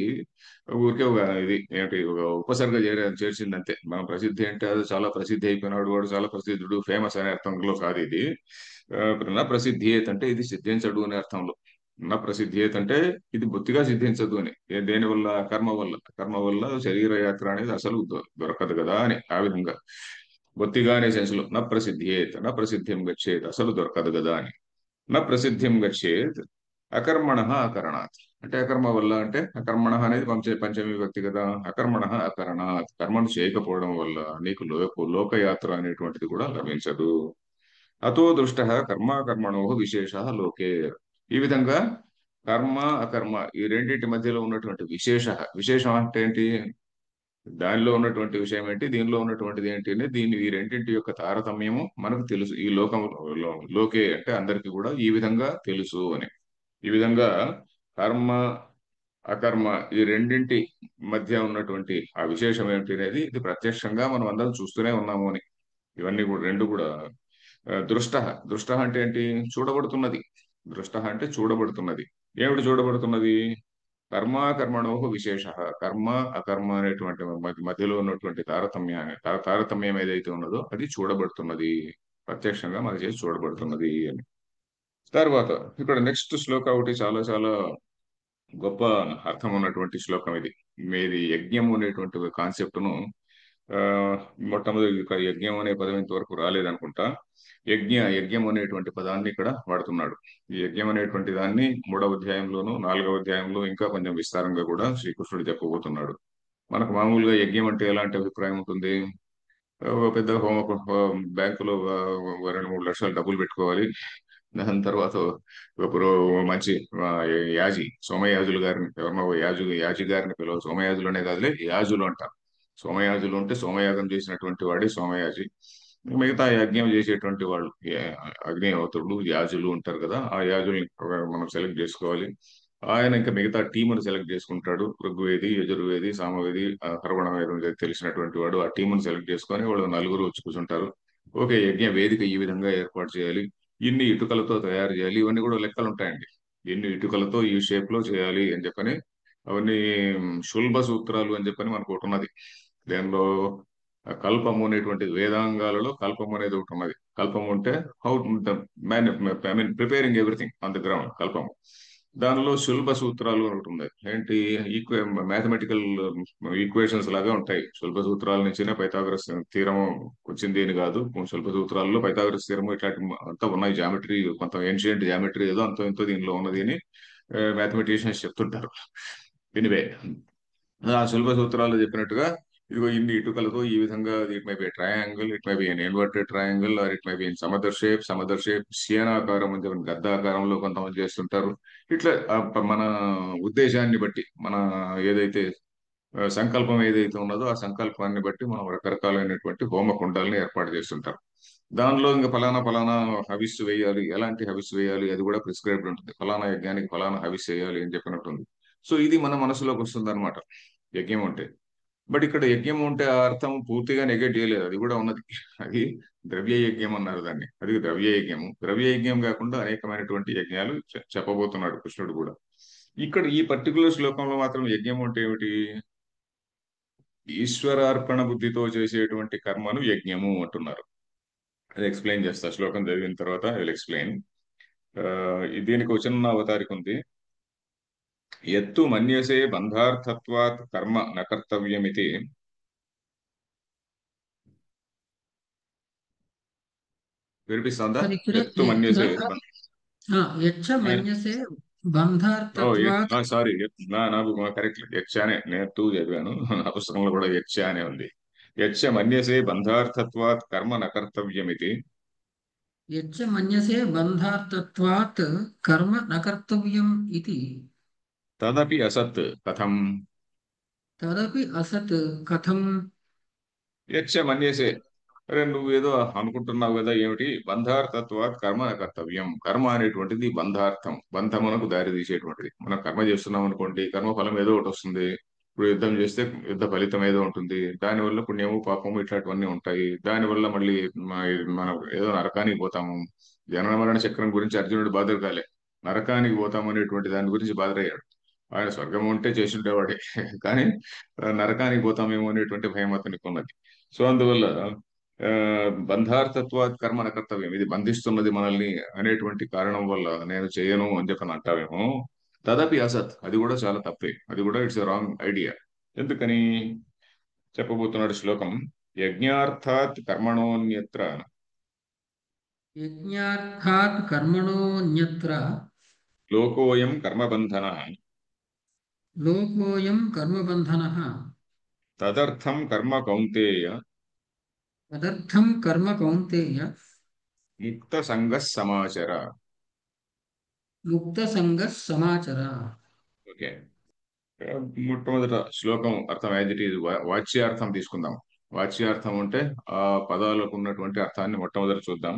ఊరికే ఒక ఇది ఏమిటి, ఒక ఉపసర్గ చేర్చింది అంతే. మనం ప్రసిద్ధి అంటే అది చాలా ప్రసిద్ధి అయిపోయినాడు, వాడు చాలా ప్రసిద్ధుడు, ఫేమస్ అనే అర్థంలో కాదు ఇది. నా ప్రసిద్ధియేత్ అంటే ఇది సిద్ధించడు అనే అర్థంలో. నా ప్రసిద్ధియేత్ అంటే ఇది బొత్తిగా సిద్ధించదు అని. దేని వల్ల? కర్మ వల్ల. కర్మ వల్ల శరీర యాత్ర అనేది అసలు దొరకదు కదా అని, ఆ విధంగా బొత్తిగా అనే సెన్స్ లో. నా ప్రసిద్ధియేత్, నా ప్రసిద్ధిం గచ్చేత్, అసలు దొరకదు కదా అని. నా ప్రసిద్ధిం గచ్చేత్ అకర్మణ అకరణాత్. అంటే అకర్మ వల్ల అంటే, అకర్మణ అనేది పంచమి విభక్తి కదా. అకర్మణ అకరణాత్, కర్మను చేయకపోవడం వల్ల నీకు లోకయాత్ర అనేటువంటిది కూడా లభించదు. అతో దృష్ట కర్మాకర్మణో విశేష లోకే. ఈ విధంగా కర్మ అకర్మ ఈ రెండింటి మధ్యలో ఉన్నటువంటి విశేషం అంటే ఏంటి? దానిలో ఉన్నటువంటి విషయం ఏంటి, దీనిలో ఉన్నటువంటిది ఏంటి అని, ఈ రెండింటి యొక్క తారతమ్యము మనకు తెలుసు ఈ లోకే అంటే అందరికీ కూడా ఈ విధంగా తెలుసు అని. ఈ విధంగా కర్మ అకర్మ ఈ రెండింటి మధ్య ఉన్నటువంటి ఆ విశేషం ఏమిటి అనేది ఇది ప్రత్యక్షంగా మనం అందరం చూస్తూనే ఉన్నాము అని. ఇవన్నీ కూడా రెండు కూడా దృష్ట. దృష్ట అంటే ఏంటి? చూడబడుతున్నది. దృష్ట అంటే చూడబడుతున్నది. ఏమిటి చూడబడుతున్నది? కర్మాకర్మణో విశేష. కర్మ అకర్మ అనేటువంటి మధ్యలో ఉన్నటువంటి తారతమ్యం ఏదైతే ఉన్నదో అది చూడబడుతున్నది, ప్రత్యక్షంగా మన చేసి చూడబడుతున్నది అని. తర్వాత ఇక్కడ నెక్స్ట్ శ్లోక ఒకటి చాలా చాలా గొప్ప అర్థం ఉన్నటువంటి శ్లోకం ఇది. మీది యజ్ఞం అనేటువంటి కాన్సెప్ట్ ను ఆ, మొట్టమొదటి ఒక యజ్ఞం అనే పదం ఇంతవరకు రాలేదనుకుంటా. యజ్ఞం అనేటువంటి పదాన్ని ఇక్కడ వాడుతున్నాడు. ఈ యజ్ఞం అనేటువంటి దాన్ని 3వ అధ్యాయంలోను 4వ అధ్యాయంలో ఇంకా కొంచెం విస్తారంగా కూడా శ్రీకృష్ణుడు చెప్పబోతున్నాడు. మనకు మామూలుగా యజ్ఞం అంటే ఎలాంటి అభిప్రాయం ఉంటుంది? ఒక పెద్ద బ్యాంకులో 2-3 లక్షలు డబ్బులు పెట్టుకోవాలి. దాని తర్వాత ఒక మంచి ఆ, యాజి సోమయాజులు గారిని, ఎవరినో యాజి గారిని పిలవ, సోమయాజులు అనే కాదులే, యాజులు అంటారు. సోమయాజులు ఉంటే సోమయాగం చేసినటువంటి వాడే సోమయాజి. మిగతా యజ్ఞం చేసేటువంటి వాళ్ళు అగ్నిహోత్రులు, యాజులు ఉంటారు కదా, ఆ యాజుల్ని మనం సెలెక్ట్ చేసుకోవాలి. ఆయన ఇంకా మిగతా టీమును సెలెక్ట్ చేసుకుంటాడు. ఋగ్వేది, యజుర్వేది, సామవేది, అథర్వణ వేదం తెలిసినటువంటి వాడు ఆ టీమును సెలెక్ట్ చేసుకొని వాళ్ళు నలుగురు వచ్చి కూర్చుంటారు. ఓకే, యజ్ఞ వేదిక ఈ విధంగా ఏర్పాటు చేయాలి, ఇన్ని ఇటుకలతో తయారు చేయాలి, ఇవన్నీ కూడా లెక్కలు ఉంటాయండి. ఎన్ని ఇటుకలతో ఈ షేప్ లో చేయాలి అని చెప్పని అవన్నీ శుల్బ సూత్రాలు అని చెప్పని మనకు ఒకటి ఉన్నది. దానిలో కల్పము అనేటువంటి వేదాంగాలలో కల్పము అనేది ఒకటి ఉన్నది. కల్పము అంటే how the man, I mean preparing everything on the ground, కల్పము. దానిలో శుల్బ సూత్రాలు అని ఒకటి ఉంది. ఏంటి? మ్యాథమెటికల్ ఈక్వేషన్స్ లాగా ఉంటాయి. శుల్బ సూత్రాల నుంచినే పైథాగరస్ థీరం వచ్చింది అని కాదు. శుల్బ సూత్రాల్లో పైథాగరస్ థీరం ఇట్లాంటి అంతా ఉన్నాయి. జామెట్రీ, కొంత ఏన్షియంట్ జామెట్రీ ఏదో అంత ఎంతో దీనిలో ఉన్నది అని మ్యాథమెటిషియన్స్ చెప్తుంటారు. ఎనివే, ఆ శుల్బ సూత్రాలు చెప్పినట్టుగా ఇదిగో ఇన్ని ఇటుకలతో ఈ విధంగా, it may be triangle, it may be an inverted triangle, or it may be in సమదర్ షేప్, శయనాకారం అని చెప్పి గద్దాకారంలో కొంతమంది చేస్తుంటారు. ఇట్లా మన ఉద్దేశాన్ని బట్టి, మన ఏదైతే సంకల్పం ఏదైతే ఉన్నదో ఆ సంకల్పాన్ని బట్టి మనం రకరకాలైనటువంటి హోమకుండాలని ఏర్పాటు చేస్తుంటాం. దానిలో ఇంకా ఫలానా హవిస్సు వేయాలి, ఎలాంటి హవిస్సు వేయాలి అది కూడా ప్రిస్క్రైబ్డ్ ఉంటుంది. ఫలానా యజ్ఞానికి ఫలానా హవిస్సు వేయాలి అని చెప్పినట్టుంది. సో ఇది మన మనసులోకి వస్తుంది అనమాట యజ్ఞం అంటే. బట్ ఇక్కడ యజ్ఞం ఉంటే ఆ అర్థం పూర్తిగా నెగెట్ చేయలేదు, అది కూడా ఉన్నది. అది ద్రవ్య యజ్ఞం అన్నారు దాన్ని. అది ద్రవ్య యజ్ఞము. ద్రవ్య యజ్ఞం కాకుండా అనేకమైనటువంటి యజ్ఞాలు చెప్పబోతున్నాడు కృష్ణుడు కూడా. ఇక్కడ ఈ పర్టికులర్ శ్లోకంలో మాత్రం యజ్ఞం అంటే ఏమిటి? ఈశ్వరార్పణ బుద్ధితో చేసేటువంటి కర్మను యజ్ఞము అంటున్నారు. అది ఎక్స్ప్లెయిన్ చేస్తా శ్లోకం చదివిన తర్వాత. I will explain. దీనికి ఒక చిన్న అవతారిక ఉంది. ఎత్తు మన్యసే బంధార్థత్వాత్ కర్మ నకర్తవ్యమితి. వినిపిస్తుందా? సార్ ఇక్కడ ఎత్తు మన్యసే యచ్చ మన్యసే బంధార్థత్వాత్. సారీ, నాకు కరెక్ట్ యక్షానే, నేను టూ చదివాను. నా పుస్తకంలో కూడా యక్ష అనే ఉంది. యక్ష మన్యసే బంధార్థత్వాత్ కర్మ నకర్తవ్యమితి. యచ్చ మన్యసే బంధార్థత్వాత్ కర్మ న కర్తవ్యం ఇతి. తదపి అసత్ కథం. తదపి అసత్ కథం. యక్ష మన్యసే, అరే నువ్వేదో అనుకుంటున్నావు కదా, ఏమిటి? బంధార్థత్వాత్ కర్మ న కర్తవ్యం. కర్మ అనేటువంటిది బంధార్థం, బంధమునకు దారి తీసేటువంటిది. మనం కర్మ చేస్తున్నాం అనుకోండి, కర్మ ఫలం ఏదో ఒకటి వస్తుంది. ఇప్పుడు యుద్ధం చేస్తే యుద్ధ ఫలితం ఏదో ఉంటుంది. దానివల్ల పుణ్యము పాపము ఇట్లాంటివన్నీ ఉంటాయి. దానివల్ల మళ్ళీ మనం ఏదో నరకానికి పోతాము. జనన మరణ చక్రం గురించి అర్జునుడు బాధ కాలే, నరకానికి పోతాము అనేటువంటి దాని గురించి బాధరయ్యాడు. ఆయన స్వర్గం ఉంటే చేసి ఉండేవాడే కానీ నరకానికి పోతామేమో అనేటువంటి భయం అతనికి ఉన్నది. సో అందువల్ల ఆ, బంధార్థత్వాత్ కర్మ న కర్తవ్యం, ఇది బంధిస్తున్నది మనల్ని అనేటువంటి కారణం వల్ల నేను చేయను అని చెప్పని అంటావేమో. తదపి అసత్, అది కూడా చాలా తప్పే. అది కూడా ఇట్స్ రాంగ్ ఐడియా. ఎందుకని చెప్పబోతున్నాడు శ్లోకం. యజ్ఞార్థాత్ కర్మణోన్యత్ర యజ్ఞార్థాత్ కర్మణోన్యత్ర లోకోయం కర్మబంధన లోకోయం కర్మబంధనః. తదర్థం కర్మ కౌంతేయ తదర్థం కర్మ కౌంతేయ ముక్త సంగ సమాచర. ముక్త సంగః సమాచర. ఓకే, మొట్టమొదట శ్లోకం అర్థం యాజ్ ఇట్ ఈజ్. వాచ్యార్థం తీసుకుందాం. వాచ్యార్థం అంటే ఆ పదాలకు ఉన్నటువంటి అర్థాన్ని మొట్టమొదట చూద్దాం.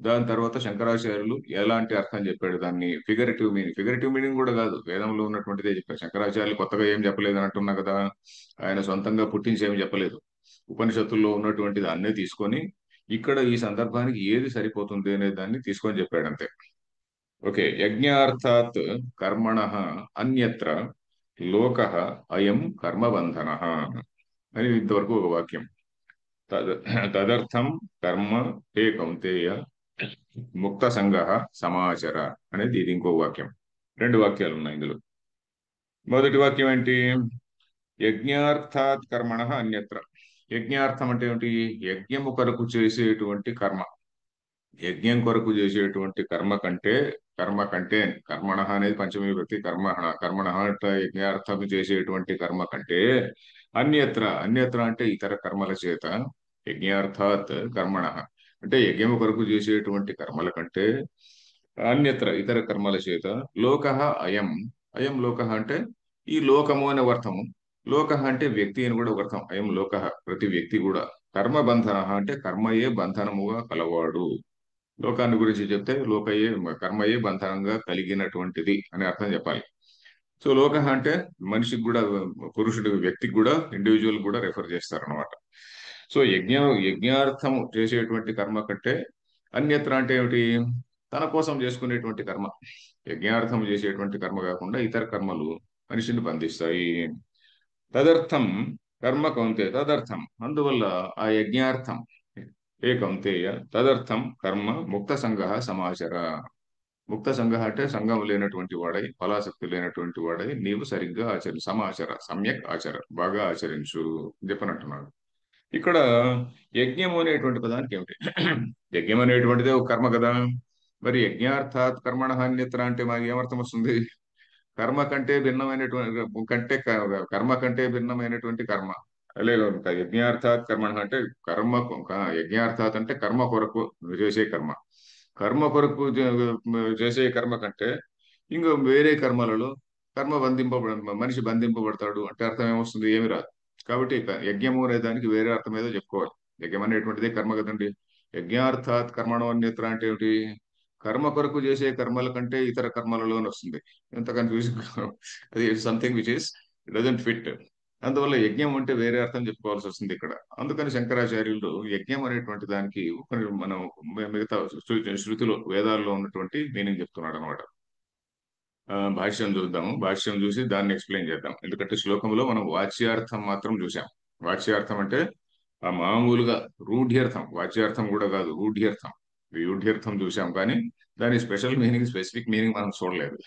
దాని తర్వాత శంకరాచార్యులు ఎలాంటి అర్థం చెప్పాడు దాన్ని. ఫిగరేటివ్ మీనింగ్ కూడా కాదు, వేదంలో ఉన్నటువంటిదే చెప్పారు. శంకరాచార్యులు కొత్తగా ఏం చెప్పలేదు అని అంటున్నా కదా, ఆయన సొంతంగా పుట్టించి ఏమి చెప్పలేదు. ఉపనిషత్తుల్లో ఉన్నటువంటిది అన్నీ తీసుకొని ఇక్కడ ఈ సందర్భానికి ఏది సరిపోతుంది అనే దాన్ని తీసుకొని చెప్పాడు అంతే. ఓకే, యజ్ఞార్థాత్ కర్మణ అన్యత్ర లోక అయం కర్మబంధన అని ఇంతవరకు ఒక వాక్యం. తద్ తదర్థం కర్మ హే కౌంతేయ ముక్త సంగ సమాచర అనేది ఇది ఇంకో వాక్యం. రెండు వాక్యాలు ఉన్నాయి ఇందులో. మొదటి వాక్యం ఏంటి? యజ్ఞార్థాత్ కర్మణ అన్యత్ర. యజ్ఞార్థం అంటే ఏమిటి? యజ్ఞము కొరకు చేసేటువంటి కర్మ. యజ్ఞం కొరకు చేసేటువంటి కర్మ కంటే కర్మణ అనేది పంచమీ విభక్తి. కర్మణ అంటే యజ్ఞార్థం చేసేటువంటి కర్మ కంటే అన్యత్ర అంటే ఇతర కర్మల చేత, యజ్ఞార్థాత్ కర్మణ అంటే యజ్ఞము కొరకు చేసేటువంటి కర్మల కంటే అన్యత్ర ఇతర కర్మల చేత లోక అయం. అయం లోక అంటే ఈ లోకము అనే అర్థము. లోక అంటే వ్యక్తి అని కూడా ఒక అర్థం. అయం లోక ప్రతి వ్యక్తి కూడా. కర్మబంధన అంటే కర్మయే బంధనముగా కలవాడు. లోకాన్ని గురించి చెప్తే కర్మయే బంధనంగా కలిగినటువంటిది అని అర్థం చెప్పాలి. సో లోక అంటే మనిషికి కూడా, పురుషుడు వ్యక్తికి కూడా, ఇండివిజువల్ కూడా రెఫర్ చేస్తారు అనమాట. సో యజ్ఞార్థం చేసేటువంటి కర్మ కంటే అన్యత్ర అంటే ఏమిటి? తన కోసం చేసుకునేటువంటి కర్మ. యజ్ఞార్థం చేసేటువంటి కర్మ కాకుండా ఇతర కర్మలు మనిషిని బంధిస్తాయి. తదర్థం కర్మ కౌంతే తదర్థం, అందువల్ల ఆ యజ్ఞార్థం ఏ కౌంతేయ తదర్థం కర్మ ముక్త సంఘ సమాచర. ముక్త సంఘ అంటే సంఘం లేనటువంటి వాడై, ఫలాసక్తి లేనటువంటి వాడై నీవు సరిగ్గా సమాచర, సమ్యక్ ఆచర, బాగా ఆచరించు చెప్పనంటున్నాడు. ఇక్కడ యజ్ఞం అనేటువంటి పదానికి ఏమిటి? యజ్ఞం అనేటువంటిదే ఒక కర్మ కదా. మరి యజ్ఞార్థాత్ కర్మణ అన్యత్ర అంటే మాకు ఏమర్థం వస్తుంది? కర్మ కంటే భిన్నమైనటువంటి కర్మ కంటే భిన్నమైనటువంటి కర్మ. లేదు, యజ్ఞార్థాత్ కర్మణ అంటే కర్మ, యజ్ఞార్థాత్ అంటే కర్మ కొరకు చేసే కర్మ. కర్మ కొరకు చేసే కర్మ కంటే ఇంకా వేరే కర్మలలో మనిషి బంధింపబడతాడు అంటే అర్థం ఏమొస్తుంది? ఏమి రాదు. కాబట్టి యజ్ఞము అనే దానికి వేరే అర్థం ఏదో చెప్పుకోవాలి. యజ్ఞం అనేటువంటిదే కర్మ కదండి. యజ్ఞార్థాత్ కర్మణో అన్యత్ర అంటే ఏమిటి? కర్మ కొరకు చేసే కర్మల కంటే ఇతర కర్మలలోనే వస్తుంది. ఎంత కన్ఫ్యూజ్! అది something which is doesn't fit. అందువల్ల యజ్ఞం అంటే వేరే అర్థం చెప్పుకోవాల్సి వస్తుంది ఇక్కడ. అందుకని శంకరాచార్యులు యజ్ఞం అనేటువంటి దానికి మనం మిగతా శృతిలో, వేదాల్లో ఉన్నటువంటి మీనింగ్ చెప్తున్నాడు అనమాట. భాష్యం చూద్దాము. భాష్యం చూసి దాన్ని ఎక్స్ప్లెయిన్ చేద్దాం. ఎందుకంటే శ్లోకంలో మనం వాచ్యార్థం మాత్రం చూసాం. వాచ్యార్థం అంటే ఆ మామూలుగా రూఢ్యర్థం, వాచ్యార్థం కూడా కాదు, రూఢ్యర్థం. రూఢ్యర్థం చూసాం కానీ దాని స్పెషల్ మీనింగ్, స్పెసిఫిక్ మీనింగ్ మనం చూడలేదు.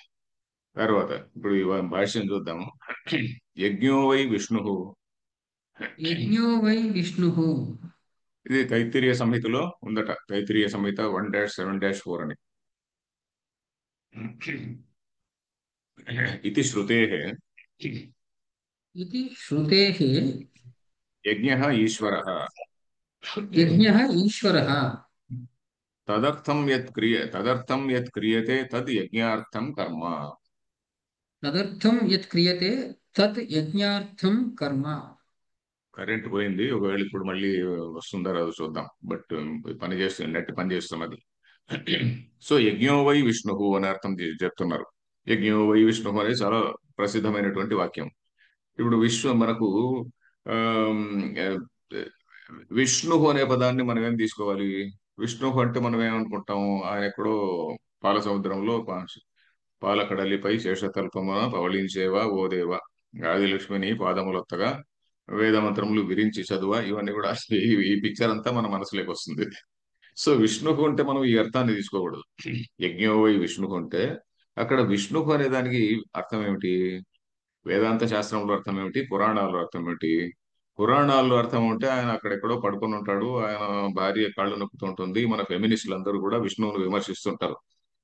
తర్వాత ఇప్పుడు ఈ భాష్యం చూద్దాము. యజ్ఞో వై విష్ణు. యజ్ఞో వై విష్ణుః. ఇది తైత్తిరీయ సంహితలో ఉందట. తైత్తిరీయ సంహిత 1-7-4 అని. ఇది శ్రుతే इति श्रुतेः యజ్ఞ ఈశ్వర यज्ञः ईश्वरः। తదర్థం యత్ క్రియతే తద్ యజ్ఞార్థం కర్మ. तदर्थं यत् क्रियते तत् यज्ञार्थं कर्म। కరెంట్ పోయింది, ఒకవేళ ఇప్పుడు మళ్ళీ వస్తుందా రాదో చూద్దాం. బట్ పని చేస్తుంది, నెట్ పని చేస్తున్నది. సో యజ్ఞో వై విష్ణు అని అర్థం చెప్తున్నారు. యజ్ఞో వై విష్ణు అనేది చాలా ప్రసిద్ధమైనటువంటి వాక్యం. ఇప్పుడు మనకు ఆమ్, ఆ, విష్ణు అనే పదాన్ని మనం ఏం తీసుకోవాలి? విష్ణు అంటే మనం ఏమనుకుంటాం? ఆయన ఎక్కడో పాల సముద్రంలో పాలకడలిపై శేషతల్పమున పవళించేవా ఓ దేవా, ఆదిలక్ష్మిని పాదములొత్తగా వేదమంత్రములు విరించి చదువా, ఇవన్నీ కూడా ఈ పిక్చర్ అంతా మన మనసులోకి వస్తుంది. సో విష్ణుకు అంటే మనం ఈ అర్థాన్ని తీసుకోకూడదు. యజ్ఞో వై విష్ణుకు అంటే అక్కడ విష్ణుకు అనే దానికి అర్థం ఏమిటి? వేదాంత శాస్త్రంలో అర్థం ఏమిటి? పురాణాల్లో అర్థం ఏమిటి? పురాణాల్లో అర్థం ఉంటే ఆయన అక్కడెక్కడో పడుకొని ఉంటాడు, ఆయన భార్య కాళ్ళు నొక్కుతుంటుంది. మన ఫెమినిస్టులు అందరూ కూడా విష్ణువును విమర్శిస్తుంటారు.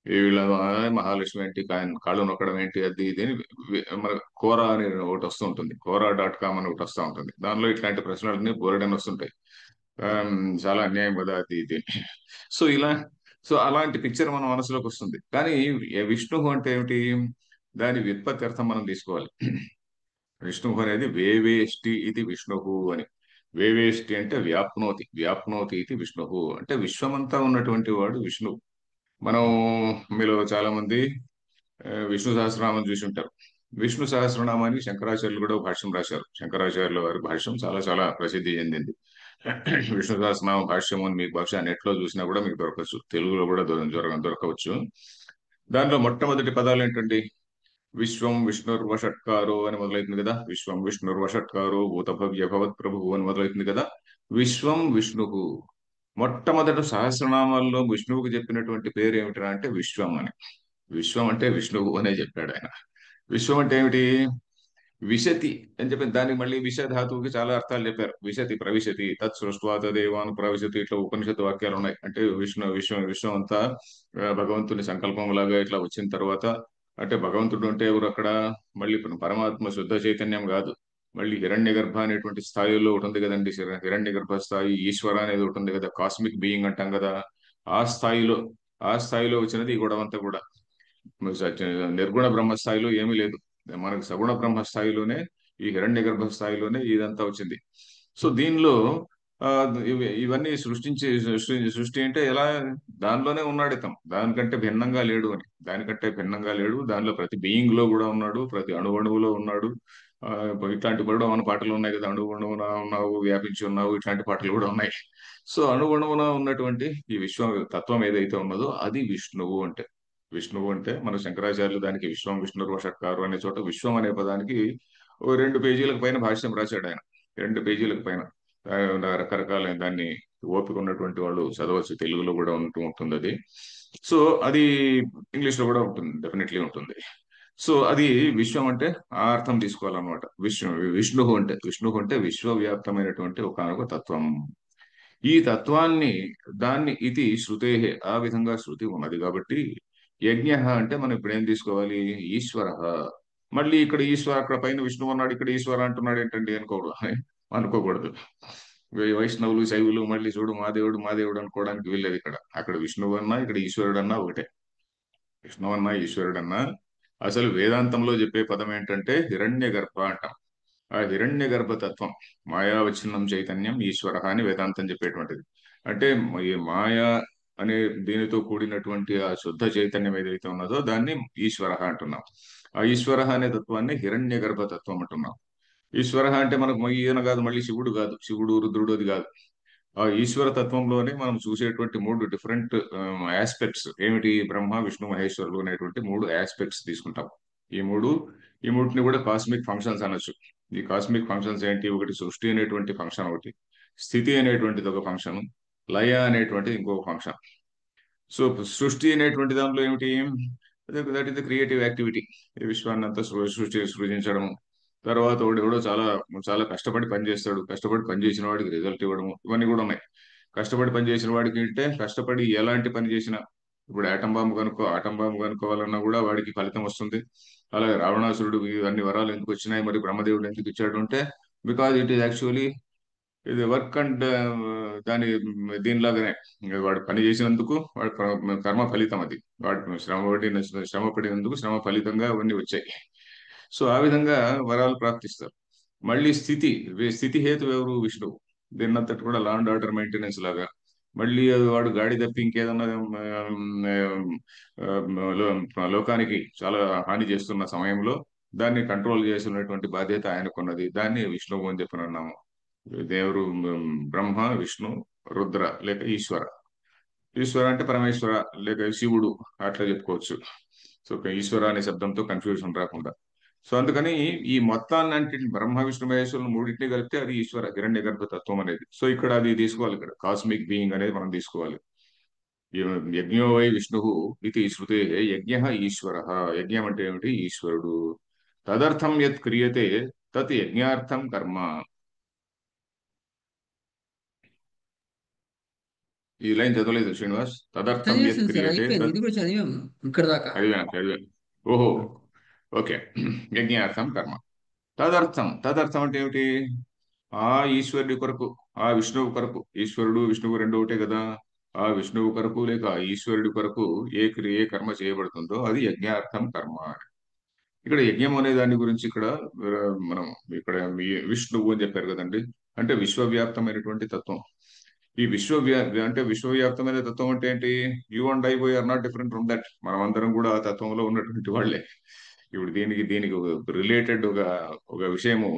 వీళ్ళ మహాలక్ష్మి ఏంటి, కాళ్ళు నొక్కడం ఏంటి, అది ఇది అని మన కోరా అని ఒకటి వస్తూ ఉంటుంది. కోరా.com అని ఒకటి వస్తూ ఉంటుంది. దానిలో ఇట్లాంటి ప్రశ్నలన్నీ బోలెడని వస్తుంటాయి. చాలా అన్యాయం కదా అది ఇది. సో అలాంటి పిక్చర్ మన మనసులోకి వస్తుంది. కానీ విష్ణువు అంటే ఏమిటి? దాని వ్యుత్పత్తి అర్థం మనం తీసుకోవాలి. విష్ణువు అనేది వేవేష్టి ఇది విష్ణువు అని. వేవేష్టి అంటే వ్యాప్నోతి, వ్యాప్నోతి ఇది విష్ణువు అంటే విశ్వమంతా ఉన్నటువంటి వాడు విష్ణువు. మనం మీలో చాలా మంది విష్ణు సహస్రనామం చూసి ఉంటారు. విష్ణు సహస్రనామానికి శంకరాచార్యులు కూడా ఒక భాష్యం రాశారు. శంకరాచార్యుల వారి భాష్యం చాలా చాలా ప్రసిద్ధి చెందింది. విష్ణు సహస్రనామ భాష్యం అని మీకు బహుశా నెట్ లో చూసినా కూడా మీకు దొరకవచ్చు, తెలుగులో కూడా దొరకవచ్చు. దాంట్లో మొట్టమొదటి పదాలు ఏంటండి? విశ్వం విష్ణుర్వషట్కారో అని మొదలవుతుంది కదా. విశ్వం విష్ణుర్వషట్కారో భూతభవ్య భవత్ ప్రభు అని మొదలవుతుంది కదా. విశ్వం విష్ణువు. మొట్టమొదటి సహస్రనామాల్లో విష్ణువుకు చెప్పినటువంటి పేరు ఏమిటా అంటే విశ్వం అని. విశ్వం అంటే విష్ణువు అనే చెప్పాడు ఆయన. విశ్వం అంటే ఏమిటి? విశతి అని చెప్పి దానికి మళ్ళీ విష ధాతువుకి చాలా అర్థాలు చెప్పారు. విశతి, ప్రవిశతి, తత్ సృష్ట్వా తదేవాను ప్రవిశతి, ఇట్లా ఉపనిషత్తు వాక్యాలు ఉన్నాయి. అంటే విశ్వం అంతా భగవంతుని సంకల్పం లాగా ఇట్లా వచ్చిన తర్వాత, అంటే భగవంతుడు అంటే ఎవరు అక్కడ? మళ్ళీ పరమాత్మ శుద్ధ చైతన్యం కాదు, మళ్ళీ హిరణ్య గర్భ అనేటువంటి స్థాయిలో ఒకటి ఉంది కదండి. హిరణ్య గర్భ స్థాయి, ఈశ్వర అనేది ఒకటి ఉంది కదా, కాస్మిక్ బీయింగ్ అంటాం కదా. ఆ స్థాయిలో ఆ స్థాయిలో వచ్చినది ఈ గొడవ అంతా కూడా. నిర్గుణ బ్రహ్మ స్థాయిలో ఏమీ లేదు. మనకు సగుణ బ్రహ్మ స్థాయిలోనే, ఈ హిరణ్య గర్భ స్థాయిలోనే ఇదంతా వచ్చింది. సో దీనిలో ఇవన్నీ సృష్టి అంటే ఎలా? దానిలోనే ఉన్నాడు ఇతం, దానికంటే భిన్నంగా లేడు అని. దానికంటే భిన్నంగా లేడు, దానిలో ప్రతి బీయింగ్ లో కూడా ఉన్నాడు, ప్రతి అణువణువులో ఉన్నాడు. ఆ, ఇట్లాంటి కూడా మన పాటలు ఉన్నాయి కదా, అణువణువున ఉన్నావు వ్యాపించి ఉన్నావు, ఇట్లాంటి పాటలు కూడా ఉన్నాయి. సో అణువణువున ఉన్నటువంటి ఈ విశ్వ తత్వం ఏదైతే ఉన్నదో అది విష్ణువు అంటే. విష్ణువు అంటే మన శంకరాచార్యులు దానికి విశ్వం విష్ణుర్వ షట్కారు అనే చోట విశ్వం అనే పదానికి ఓ 2 పేజీలకు పైన భాష్యం రాశాడు ఆయన. 2 పేజీలకు పైన. రకరకాల దాన్ని ఓపిక ఉన్నటువంటి వాళ్ళు చదవచ్చు, తెలుగులో కూడా ఉంటుంది అది. సో అది ఇంగ్లీష్ లో కూడా ఉంటుంది, డెఫినెట్లీ ఉంటుంది. సో అది విశ్వం అంటే ఆ అర్థం తీసుకోవాలన్నమాట. విష్ణువు అంటే విశ్వవ్యాప్తమైనటువంటి ఒకానొక తత్వం. ఈ తత్వాన్ని, దాన్ని ఇది శృతే, ఆ విధంగా శృతి ఉన్నది కాబట్టి యజ్ఞ అంటే మనం ఇప్పుడు ఏం తీసుకోవాలి? ఈశ్వర. మళ్ళీ ఇక్కడ ఈశ్వర, అక్కడ పైన విష్ణువు అన్నాడు, ఇక్కడ ఈశ్వర అంటున్నాడు ఏంటండి అనుకోకూడదు. వైష్ణవులు శైవులు మళ్ళీ చూడు మా దేవుడు మా దేవుడు అనుకోవడానికి వీల్లేదు. ఇక్కడ అక్కడ విష్ణువు అన్నా ఇక్కడ ఈశ్వరుడు అన్నా ఒకటే. విష్ణువు అన్నా ఈశ్వరుడు అన్నా అసలు వేదాంతంలో చెప్పే పదం ఏంటంటే హిరణ్య గర్భ అంటాం. ఆ హిరణ్య గర్భతత్వం, మాయావచ్ఛిన్నం చైతన్యం ఈశ్వర అని వేదాంతం చెప్పేటువంటిది. అంటే ఈ మాయా అనే దీనితో కూడినటువంటి ఆ శుద్ధ చైతన్యం ఏదైతే ఉన్నదో దాన్ని ఈశ్వర అంటున్నాం. ఆ ఈశ్వర అనే తత్వాన్ని హిరణ్య గర్భతత్వం అంటున్నాం. ఈశ్వర అంటే మనకు ఈయన కాదు, మళ్ళీ శివుడు కాదు, శివుడు రుద్రుడు అది కాదు. ఆ ఈశ్వర తత్వంలోనే మనం చూసేటువంటి 3 డిఫరెంట్ ఆస్పెక్ట్స్ ఏమిటి? బ్రహ్మ విష్ణు మహేశ్వరులు అనేటువంటి 3 ఆస్పెక్ట్స్ తీసుకుంటాం. ఈ మూడు ఈ మూటిని కూడా కాస్మిక్ ఫంక్షన్స్ అనొచ్చు. ఈ కాస్మిక్ ఫంక్షన్స్ ఏంటి? ఒకటి సృష్టి అనేటువంటి ఫంక్షన్, ఒకటి స్థితి అనేటువంటిది ఒక ఫంక్షన్, లయ అనేటువంటిది ఇంకొక ఫంక్షన్. సో సృష్టి అనేటువంటి దాంట్లో ఏమిటి? That is the creative activity. ఈ విశ్వాన్ని అంతా సృజించడం. తర్వాత వాడు ఎవడో చాలా చాలా కష్టపడి పనిచేస్తాడు, కష్టపడి పనిచేసిన వాడికి రిజల్ట్ ఇవ్వడము, ఇవన్నీ కూడా ఉన్నాయి. కష్టపడి పనిచేసిన వాడికి అంటే కష్టపడి ఎలాంటి పని చేసినా, ఇప్పుడు ఆటం బాంబు కనుక్కోవాలన్నా కూడా వాడికి ఫలితం వస్తుంది. అలాగే రావణాసురుడు అన్ని వరాలు ఎందుకు వచ్చినాయి, మరి బ్రహ్మదేవుడు ఎందుకు ఇచ్చాడు అంటే బికాజ్ ఇట్ ఈస్ యాక్చువల్లీ ఇది వర్క్ అండ్ దాని దీనిలాగానే వాడు పని చేసినందుకు వాడి కర్మ ఫలితం అది. వాడు శ్రమ పడినందుకు శ్రమ ఫలితంగా అవన్నీ వచ్చాయి. సో ఆ విధంగా వరాలు ప్రాప్తిస్తారు. మళ్ళీ స్థితి హేతు ఎవరు? విష్ణువు. దీన్నంతటి కూడా లా అండ్ ఆర్డర్ మెయింటెనెన్స్ లాగా. మళ్ళీ అది వాడు గాడి తప్పి ఇంకేదన్నా లోకానికి చాలా హాని చేస్తున్న సమయంలో దాన్ని కంట్రోల్ చేస్తున్నటువంటి బాధ్యత ఆయనకున్నది. దాన్ని విష్ణువు అని చెప్పి అన్నాము. దేవుడు బ్రహ్మ విష్ణు రుద్ర లేక ఈశ్వర. ఈశ్వర అంటే పరమేశ్వర లేక శివుడు అట్లా చెప్పుకోవచ్చు. సో ఈశ్వర అనే శబ్దంతో కన్ఫ్యూజన్ రాకుండా. సో అందుకని ఈ మొత్తాన్ని అంటే బ్రహ్మ విష్ణు మహేశ్వరులు మూడింటిని కలిపితే అది ఈశ్వర హిరణ్య గర్భ తత్వం అనేది. సో ఇక్కడ అది తీసుకోవాలి, ఇక్కడ కాస్మిక్ బీయింగ్ అనేది మనం తీసుకోవాలి. యజ్ఞో వై విష్ణు ఇది శృతే యజ్ఞ ఈశ్వర. యజ్ఞం అంటే ఏమిటి? ఈశ్వరుడు. తదర్థం యత్ క్రియతే తత్ యజ్ఞార్థం కర్మ. ఈ లైన్ చదవలేదు శ్రీనివాస్. తదర్థం యత్ చదివేసాను సార్, క్రియతే అయిపోయింది. తత్. ఇది కూడా చదివాము ఇక్కడ దాకా. చదివాను. ఓహో, ఓకే. యజ్ఞార్థం కర్మ. తదర్థం అంటే ఏమిటి? ఆ ఈశ్వరుడి కొరకు, ఆ విష్ణువు కొరకు. ఈశ్వరుడు విష్ణువు రెండు ఒకటే కదా. ఆ విష్ణువు కొరకు లేక ఆ ఈశ్వరుడి కొరకు ఏ కర్మ చేయబడుతుందో అది యజ్ఞార్థం కర్మ. ఇక్కడ యజ్ఞం అనే దాని గురించి ఇక్కడ మనం ఇక్కడ విష్ణువు అని చెప్పారు కదండి. అంటే విశ్వవ్యాప్తమైనటువంటి తత్వం. ఈ అంటే విశ్వవ్యాప్తమైన తత్వం అంటే ఏంటి? You and I are not different from that. మనం అందరం కూడా ఆ తత్వంలో ఉన్నటువంటి వాళ్ళే. ఇప్పుడు దీనికి ఒక రిలేటెడ్ ఒక విషయము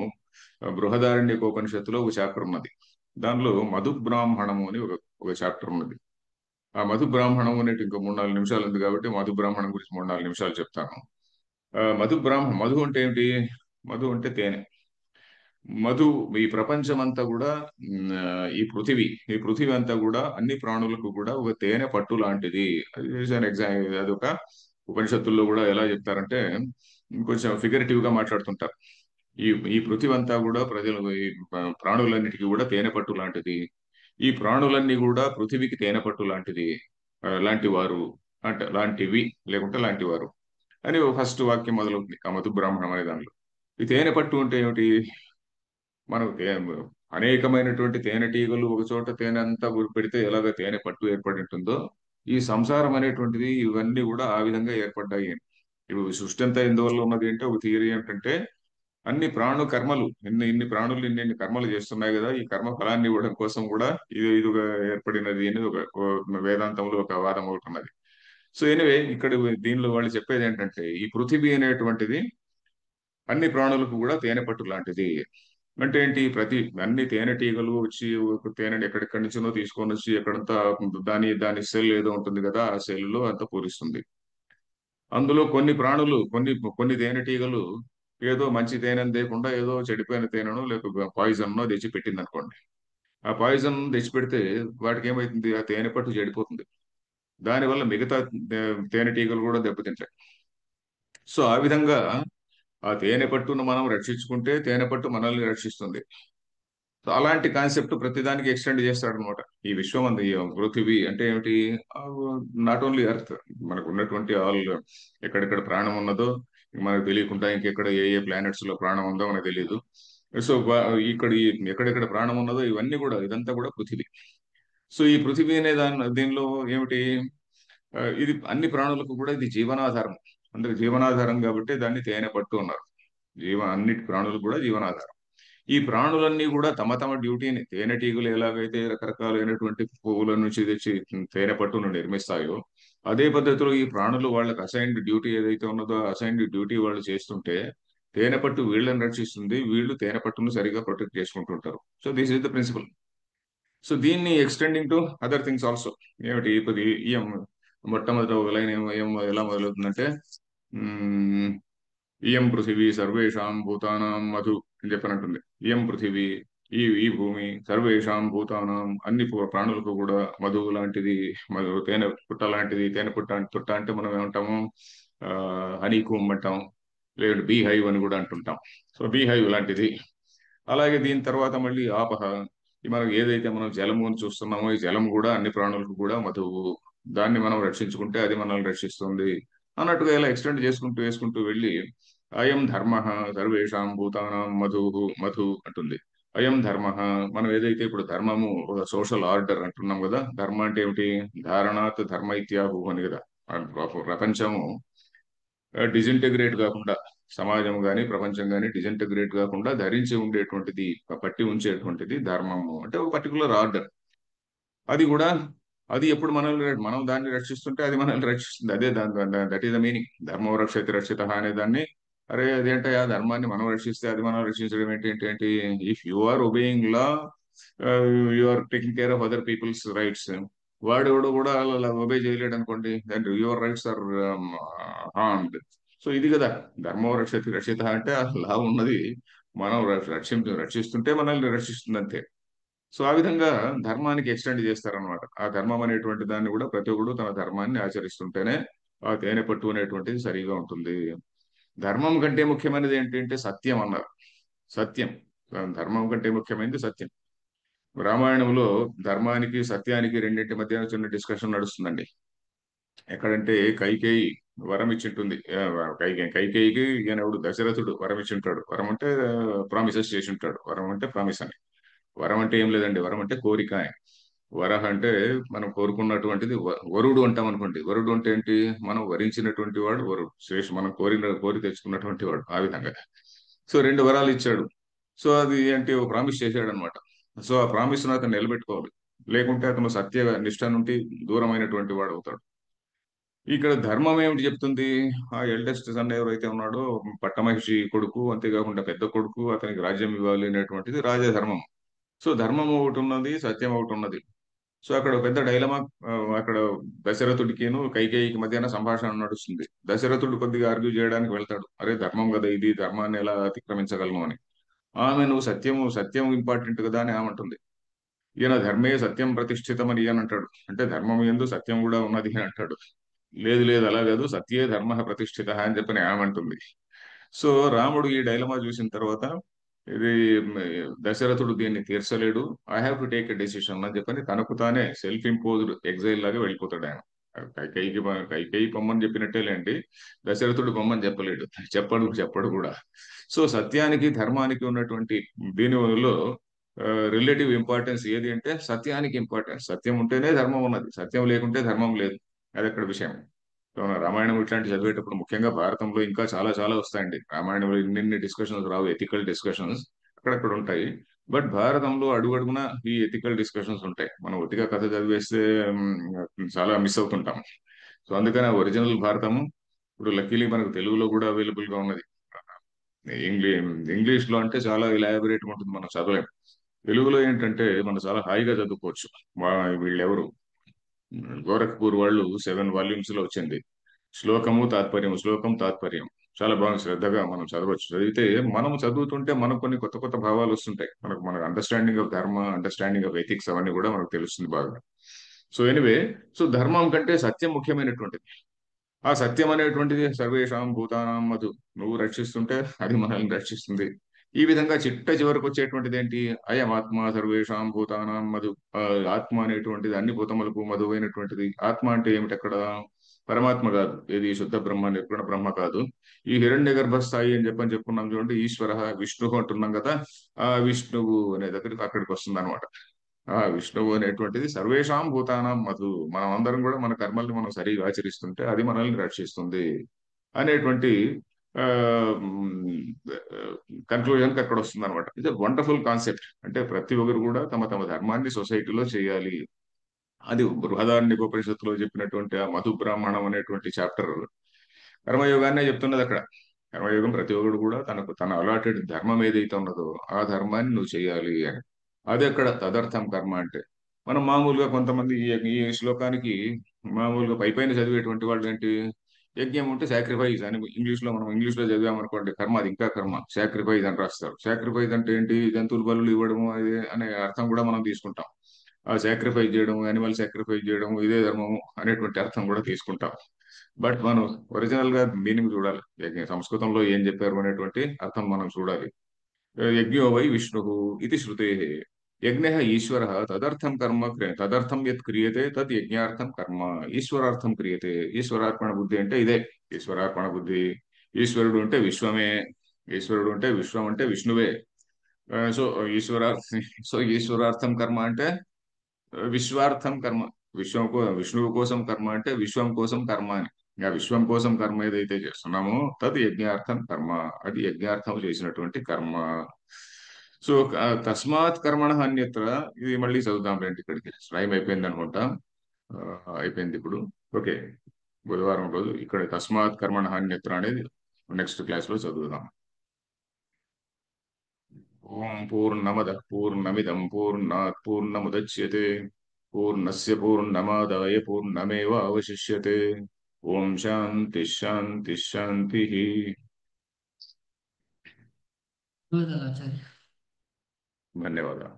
బృహదారణ్యకోపనిషత్తులో ఒక చాప్టర్ ఉన్నది. దానిలో మధు బ్రాహ్మణము అని ఒక చాప్టర్ ఉన్నది. ఆ మధు బ్రాహ్మణం అనేది ఇంకో 3-4 నిమిషాలు ఉంది కాబట్టి మధు బ్రాహ్మణం గురించి 3-4 నిమిషాలు చెప్తాను. మధు అంటే ఏమిటి? మధు అంటే తేనె. మధు ఈ ప్రపంచం అంతా కూడా ఈ పృథివీ అంతా కూడా అన్ని ప్రాణులకు కూడా ఒక తేనె పట్టు లాంటిది. అదొక ఉపనిషత్తుల్లో కూడా ఎలా చెప్తారంటే కొంచెం ఫిగరేటివ్ గా మాట్లాడుతుంటారు. ఈ ఈ పృథివీ అంతా కూడా ఈ ప్రాణులన్నిటికీ కూడా తేనెపట్టు లాంటిది. ఈ ప్రాణులన్నీ కూడా పృథివీకి తేనెపట్టు లాంటిది, లాంటి వారు, అంటే లాంటివి, లేకుంటే లాంటి వారు అని ఫస్ట్ వాక్యం మొదలవుతుంది ఆ మధు బ్రాహ్మణం అనే దానిలో. ఈ తేనెపట్టు అంటే ఏమిటి? మనకు అనేకమైనటువంటి తేనెటీగలు ఒక చోట తేనె అంతా పెడితే ఎలాగ తేనె పట్టు ఏర్పడి ఉంటుందో, ఈ సంసారం అనేటువంటిది ఇవన్నీ కూడా ఆ విధంగా ఏర్పడ్డాయి అని. ఇప్పుడు సృష్టి అంతా ఎందువల్ల ఉన్నది అంటే ఒక థియరీ ఏంటంటే, అన్ని ప్రాణు కర్మలు, ఇన్ని ఇన్ని ప్రాణులు ఇన్ని ఇన్ని కర్మలు చేస్తున్నాయి కదా, ఈ కర్మ ఫలాన్ని ఇవ్వడం కోసం కూడా ఇదిగా ఏర్పడినది అనేది ఒక వేదాంతంలో ఒక వాదం ఒకటి ఉన్నది. సో ఎనివే, ఇక్కడ దీనిలో వాళ్ళు చెప్పేది ఏంటంటే, ఈ పృథివీ అనేటువంటిది అన్ని ప్రాణులకు కూడా తేనె పట్టు లాంటిది. అంటే ఏంటి? అన్ని తేనెటీగలు వచ్చి ఒక తేనెని ఎక్కడెక్కడి నుంచో తీసుకొని వచ్చి ఎక్కడంతా దాని దాని సెల్ ఏదో ఉంటుంది కదా, ఆ సెల్ లో అంతా పూరిస్తుంది. అందులో కొన్ని ప్రాణులు, కొన్ని తేనెటీగలు ఏదో మంచి తేనెను తేకుండా ఏదో చెడిపోయిన తేనెను లేక పాయిజన్ తెచ్చి పెట్టింది అనుకోండి. ఆ పాయిజన్ తెచ్చి పెడితే వాటికి ఏమైతుంది? ఆ తేనె పట్టు చెడిపోతుంది. దానివల్ల మిగతా తేనెటీగలు కూడా దెబ్బతింటాయి. సో ఆ విధంగా ఆ తేనె పట్టును మనం రక్షించుకుంటే తేనె పట్టు మనల్ని రక్షిస్తుంది. సో అలాంటి కాన్సెప్ట్ ప్రతిదానికి ఎక్స్టెండ్ చేస్తాడు అనమాట. ఈ విశ్వం అంది, ఈ పృథివీ అంటే ఏమిటి? నాట్ ఓన్లీ ఎర్త్, మనకు ఉన్నటువంటి ఆల్, ఎక్కడెక్కడ ప్రాణం ఉన్నదో మనకు తెలియకుండా ఇంకెక్కడ ఏ ఏ ప్లానెట్స్ లో ప్రాణం ఉందో మనకు తెలియదు. సో ఎక్కడెక్కడ ప్రాణం ఉన్నదో ఇవన్నీ కూడా, ఇదంతా కూడా పృథివీ. సో ఈ పృథివీ అనే దీనిలో ఏమిటి? ఇది అన్ని ప్రాణులకు కూడా ఇది జీవనాధారం. అందరికి జీవనాధారం కాబట్టి దాన్ని తేనె పట్టు అన్నారు. అన్నిటి ప్రాణులకు కూడా జీవనాధారం. ఈ ప్రాణులన్నీ కూడా తమ తమ డ్యూటీని, తేనెటీగలు ఎలాగైతే రకరకాలైనటువంటి పువ్వుల నుంచి తెచ్చి తేనె పట్టును నిర్మిస్తాయో, అదే పద్ధతిలో ఈ ప్రాణులు వాళ్ళకి అసైన్డ్ డ్యూటీ ఏదైతే ఉన్నదో అసైన్డ్ డ్యూటీ వాళ్ళు చేస్తుంటే తేనె పట్టు వీళ్ళని రక్షిస్తుంది, వీళ్ళు తేనె పట్టును సరిగా ప్రొటెక్ట్ చేసుకుంటుంటారు. So this is the principle. So దీన్ని extending to other things also. ఏమిటి? ఇప్పుడు మొట్టమొదటి ఒక లైన్ ఎలా మొదలవుతుందంటే, ఇయం పృథివీ సర్వేషాం భూతానాం మధు అని చెప్పనంటుంది. ఇయం పృథివీ, ఈ ఈ భూమి, సర్వేషాం భూతానాం అన్ని ప్రాణులకు కూడా మధువు లాంటిది, తేనె పుట్ట లాంటిది. తేనె పుట్ట అంటే మనం ఏమంటాము? హనీ కూమ్ అంటాం, లేదంటే బీ హైవ్ అని కూడా అంటుంటాం. సో బీ హైవ్ లాంటిది. అలాగే దీని తర్వాత మళ్ళీ ఆపహ, మనం ఏదైతే మనం జలము అని చూస్తున్నామో ఈ జలం కూడా అన్ని ప్రాణులకు కూడా మధువు. దాన్ని మనం రక్షించుకుంటే అది మనల్ని రక్షిస్తుంది అన్నట్టుగా ఇలా ఎక్స్టెండ్ చేసుకుంటూ వేసుకుంటూ వెళ్ళి, అయం ధర్మ సర్వేషాం భూతానాం మధు అంటుంది. అయం ధర్మ, మనం ఏదైతే ఇప్పుడు ధర్మము ఒక సోషల్ ఆర్డర్ అంటున్నాం కదా. ధర్మ అంటే ఏమిటి? ధారణాత్ ధర్మ ఇత్యాహు అని కదా. ఆ ప్రపంచము డిజింటెగ్రేట్ కాకుండా, సమాజం కానీ ప్రపంచం కానీ డిజింటెగ్రేట్ కాకుండా ధరించి ఉండేటువంటిది, పట్టి ఉంచేటువంటిది ధర్మము. అంటే ఒక పర్టికులర్ ఆర్డర్. అది కూడా, అది ఎప్పుడు మనం దాన్ని రక్షిస్తుంటే అది మనల్ని రక్షిస్తుంది. అదే దట్ ఈస్ ద మీనింగ్. ధర్మో రక్షతి రక్షిత అనే దాన్ని. అరే అదేంటే ఆ ధర్మాన్ని మనం రక్షిస్తే అది మనం రక్షించడం ఏంటి ఏంటి ఏంటి? If you are obeying law, you are taking care of other peoples rights. వాడెవడు కూడా అలా ఒబే చేయలేడు అనుకోండి, then your rights are harmed. So ఇది కదా ధర్మో రక్షతి రక్షిత అంటే, ఆ లా ఉన్నది మనం రక్షిస్తుంటే మనల్ని రక్షిస్తుంది అంతే. సో ఆ విధంగా ధర్మానికి ఎక్స్టెండ్ చేస్తారనమాట. ఆ ధర్మం అనేటువంటి దాన్ని కూడా ప్రతి ఒక్కడు తన ధర్మాన్ని ఆచరిస్తుంటేనే ఆ తేనె పట్టు అనేటువంటిది సరిగా ఉంటుంది. ధర్మం కంటే ముఖ్యమైనది ఏంటంటే సత్యం అన్నారు. సత్యం, ధర్మం కంటే ముఖ్యమైనది సత్యం. రామాయణంలో ధర్మానికి సత్యానికి రెండింటి మధ్య చిన్న డిస్కషన్ నడుస్తుందండి. ఎక్కడంటే కైకేయి వరం ఇచ్చింటుంది. కైకేయికి ఈయనెవడు దశరథుడు వరం ఇచ్చింటాడు. వరం అంటే ప్రామిసెస్ చేసి ఉంటాడు. వరం అంటే ప్రామిస్ అని. వరం అంటే ఏం లేదండి, వరం అంటే కోరిక. వరహ అంటే మనం కోరుకున్నటువంటిది. వరుడు అంటాం అనుకోండి. వరుడు అంటే ఏంటి? మనం వరించినటువంటి వాడు వరుడు. మనం కోరి తెచ్చుకున్నటువంటి వాడు. ఆ విధంగా సో రెండు వరాలు ఇచ్చాడు. సో అది అంటే ఒక ప్రామిస్ చేశాడు అనమాట. సో ఆ ప్రామిస్ ను అతను నిలబెట్టుకోవాలి. లేకుంటే అతను సత్య నిష్ఠ నుండి దూరమైనటువంటి వాడు అవుతాడు. ఇక్కడ ధర్మం ఏమిటి చెప్తుంది? ఆ ఎల్డెస్ట్ సన్ ఎవరైతే ఉన్నాడో, పట్టమహిషి కొడుకు, అంతేకాకుండా పెద్ద కొడుకు, అతనికి రాజ్యం ఇవ్వాలి అనేటువంటిది రాజధర్మం. సో ధర్మం ఒకటి ఉన్నది, సత్యం ఒకటి ఉన్నది. సో అక్కడ ఒక పెద్ద డైలమా, అక్కడ దశరథుడికిను కైకేయికి మధ్యాహ్న సంభాషణ నడుస్తుంది. దశరథుడు కొద్దిగా ఆర్గ్యూ చేయడానికి వెళ్తాడు. అరే ధర్మం కదా ఇది, ధర్మాన్ని ఎలా అతిక్రమించగలను అని. ఆమె నువ్వు సత్యం ఇంపార్టెంట్ కదా అని ఆమె. ఈయన ధర్మే సత్యం ప్రతిష్ఠితం అని ఈయన అంటాడు. అంటే ధర్మం యందు సత్యం కూడా ఉన్నది అని అంటాడు. లేదు లేదు అలా కాదు, సత్యే ధర్మ ప్రతిష్ఠిత అని చెప్పని ఆమె అంటుంది. సో రాముడు ఈ డైలమా చూసిన తర్వాత ఇది మ్, దశరథుడు దీన్ని తీర్చలేడు. I have to take a decision అని చెప్పని తనకు తానే సెల్ఫ్ ఇంపోజ్డ్ ఎగ్జైల్ లాగా వెళ్ళిపోతాడు ఆయన. కైకేయి పొమ్మని చెప్పినట్టే లేండి, దశరథుడు పొమ్మని చెప్పలేడు, చెప్పడు చెప్పడు కూడా. సో సత్యానికి ధర్మానికి ఉన్నటువంటి దీనిలో రిలేటివ్ ఇంపార్టెన్స్ ఏది అంటే సత్యానికి ఇంపార్టెన్స్. సత్యం ఉంటేనే ధర్మం ఉన్నది, సత్యం లేకుంటే ధర్మం లేదు. అది అక్కడ విషయం. సో రామాయణం ఇట్లాంటి చదివేటప్పుడు ముఖ్యంగా భారతంలో ఇంకా చాలా చాలా వస్తాయండి. రామాయణంలో ఇన్ని డిస్కషన్స్ రావు, ఎథికల్ డిస్కషన్స్ అక్కడక్కడ ఉంటాయి. బట్ భారతంలో అడుగడుగునా ఈ ఎథికల్ డిస్కషన్స్ ఉంటాయి. మనం ఒత్తిగా కథ చదివేస్తే చాలా మిస్ అవుతుంటాం. సో అందుకని ఒరిజినల్ భారతము ఇప్పుడు లక్కీలీ మనకు తెలుగులో కూడా అవైలబుల్ గా ఉన్నది. ఇంగ్లీ ఇంగ్లీష్ లో అంటే చాలా ఇలాబరేట్ ఉంటుంది, మనం చదవలేం. తెలుగులో ఏంటంటే మనం చాలా హాయిగా చదువుకోవచ్చు. వీళ్ళెవరు, గోరఖ్పూర్ వాళ్ళు 7 వాల్యూమ్స్ లో వచ్చింది. శ్లోకము తాత్పర్యం, శ్లోకం తాత్పర్యం చాలా బాగా శ్రద్ధగా మనం చదవచ్చు. చదివితే మనం చదువుతుంటే మనకు కొన్ని కొత్త కొత్త భావాలు వస్తుంటాయి. మనకు అండర్స్టాండింగ్ ఆఫ్ ధర్మ, అండర్స్టాండింగ్ ఆఫ్ ఎథిక్స్ అవన్నీ కూడా మనకు తెలుస్తుంది బాగా. సో ఎనివే, సో ధర్మం కంటే సత్యం ముఖ్యమైనటువంటిది. ఆ సత్యం అనేటువంటిది సర్వేషాం భూతానాం మధు. నువ్వు రక్షిస్తుంటే అది మనల్ని రక్షిస్తుంది. ఈ విధంగా చిట్ట చివరికి వచ్చేటువంటిది ఏంటి? అయం ఆత్మ సర్వేషాం భూతానాం మధు. ఆ ఆత్మ అనేటువంటిది అన్ని భూతములకు మధువైనటువంటిది. ఆత్మ అంటే ఏమిటి అక్కడ? పరమాత్మ కాదు, ఇది శుద్ధ బ్రహ్మ, నిర్గుణ బ్రహ్మ కాదు. ఈ హిరణ్య గర్భస్థాయి అని చెప్పుకున్నాం చూడండి, ఈశ్వర విష్ణు అంటున్నాం కదా. ఆ విష్ణువు అనే దగ్గరికి అక్కడికి వస్తుంది అనమాట. ఆ విష్ణువు అనేటువంటిది సర్వేషాం భూతానాం మధు. మనం అందరం కూడా మన కర్మల్ని మనం సరిగా ఆచరిస్తుంటే అది మనల్ని రక్షిస్తుంది అనేటువంటి కన్క్లూజన్కి అక్కడ వస్తుంది అనమాట. ఇది వండర్ఫుల్ కాన్సెప్ట్. అంటే ప్రతి ఒక్కరు కూడా తమ తమ ధర్మాన్ని సొసైటీలో చేయాలి. అది బృహదారణ్యకోపనిషత్తులో చెప్పినటువంటి ఆ మధు బ్రాహ్మణం అనేటువంటి చాప్టర్ కర్మయోగాన్నే చెప్తున్నది అక్కడ. కర్మయోగం ప్రతి ఒక్కడు కూడా తనకు తన అలాటెడ్ ధర్మం ఏదైతే ఉన్నదో ఆ ధర్మాన్ని నువ్వు చేయాలి అని. అది అక్కడ తదర్థం కర్మ అంటే. మనం మామూలుగా కొంతమంది ఈ శ్లోకానికి మామూలుగా పైపైన చదివేటువంటి వాళ్ళు ఏంటి, యజ్ఞం ఉంటే సాక్రిఫైస్ అని మనం ఇంగ్లీష్ లో చదివామనుకోండి, కర్మ అది ఇంకా కర్మ, సాక్రిఫైస్ అని రాస్తారు. సాక్రిఫైస్ అంటే ఏంటి? జంతువులు బలులు ఇవ్వడము అది అనే అర్థం కూడా మనం తీసుకుంటాం. ఆ సాక్రిఫైస్ చేయడం, యానిమల్ సాక్రిఫైస్ చేయడం ఇదే ధర్మము అనేటువంటి అర్థం కూడా తీసుకుంటాం. బట్ మనం ఒరిజినల్ గా మీనింగ్ చూడాలి. సంస్కృతంలో ఏం చెప్పారు అనేటువంటి అర్థం మనం చూడాలి. యజ్ఞో వై విష్ణు ఇది శృతే. యజ్ఞ ఈశ్వర తదర్థం కర్మ తదర్థం యత్ క్రియతే తద్ యజ్ఞార్థం కర్మ. ఈశ్వరార్థం క్రియతే. ఈశ్వరార్పణ బుద్ధి అంటే ఇదే ఈశ్వరార్పణ బుద్ధి. ఈశ్వరుడు అంటే విశ్వమే. ఈశ్వరుడు అంటే విశ్వం అంటే విష్ణువే. సో ఈశ్వర సో ఈశ్వరార్థం కర్మ అంటే విశ్వార్థం కర్మ. విష్ణువు కోసం కర్మ అంటే విశ్వం కోసం కర్మ అని. ఆ విశ్వం కోసం కర్మ ఏదైతే చేస్తున్నామో తది యజ్ఞార్థం కర్మ. అది యజ్ఞార్థం చేసినటువంటి కర్మ. సో తస్మాత్ కర్మణ అన్యత్ర. ఇది మళ్ళీ చదువుదాం రండి, ఇక్కడికి టైం అయిపోయింది అనుకుంటా. ఆ, అయిపోయింది ఇప్పుడు. ఓకే, బుధవారం రోజు ఇక్కడ తస్మాత్ కర్మణ అన్యత్ర అనేది నెక్స్ట్ క్లాస్ లో చదువుదాం. ఓం పూర్ణమదః పూర్ణమిదం పూర్ణాత్ పూర్ణముదచ్యతే పూర్ణస్య పూర్ణమాదాయ పూర్ణమేవావశిష్యతే. ఓం శాంతి శాంతి శాంతి. ధన్యవాదాలు ఆచార్య. ధన్యవాదాలు.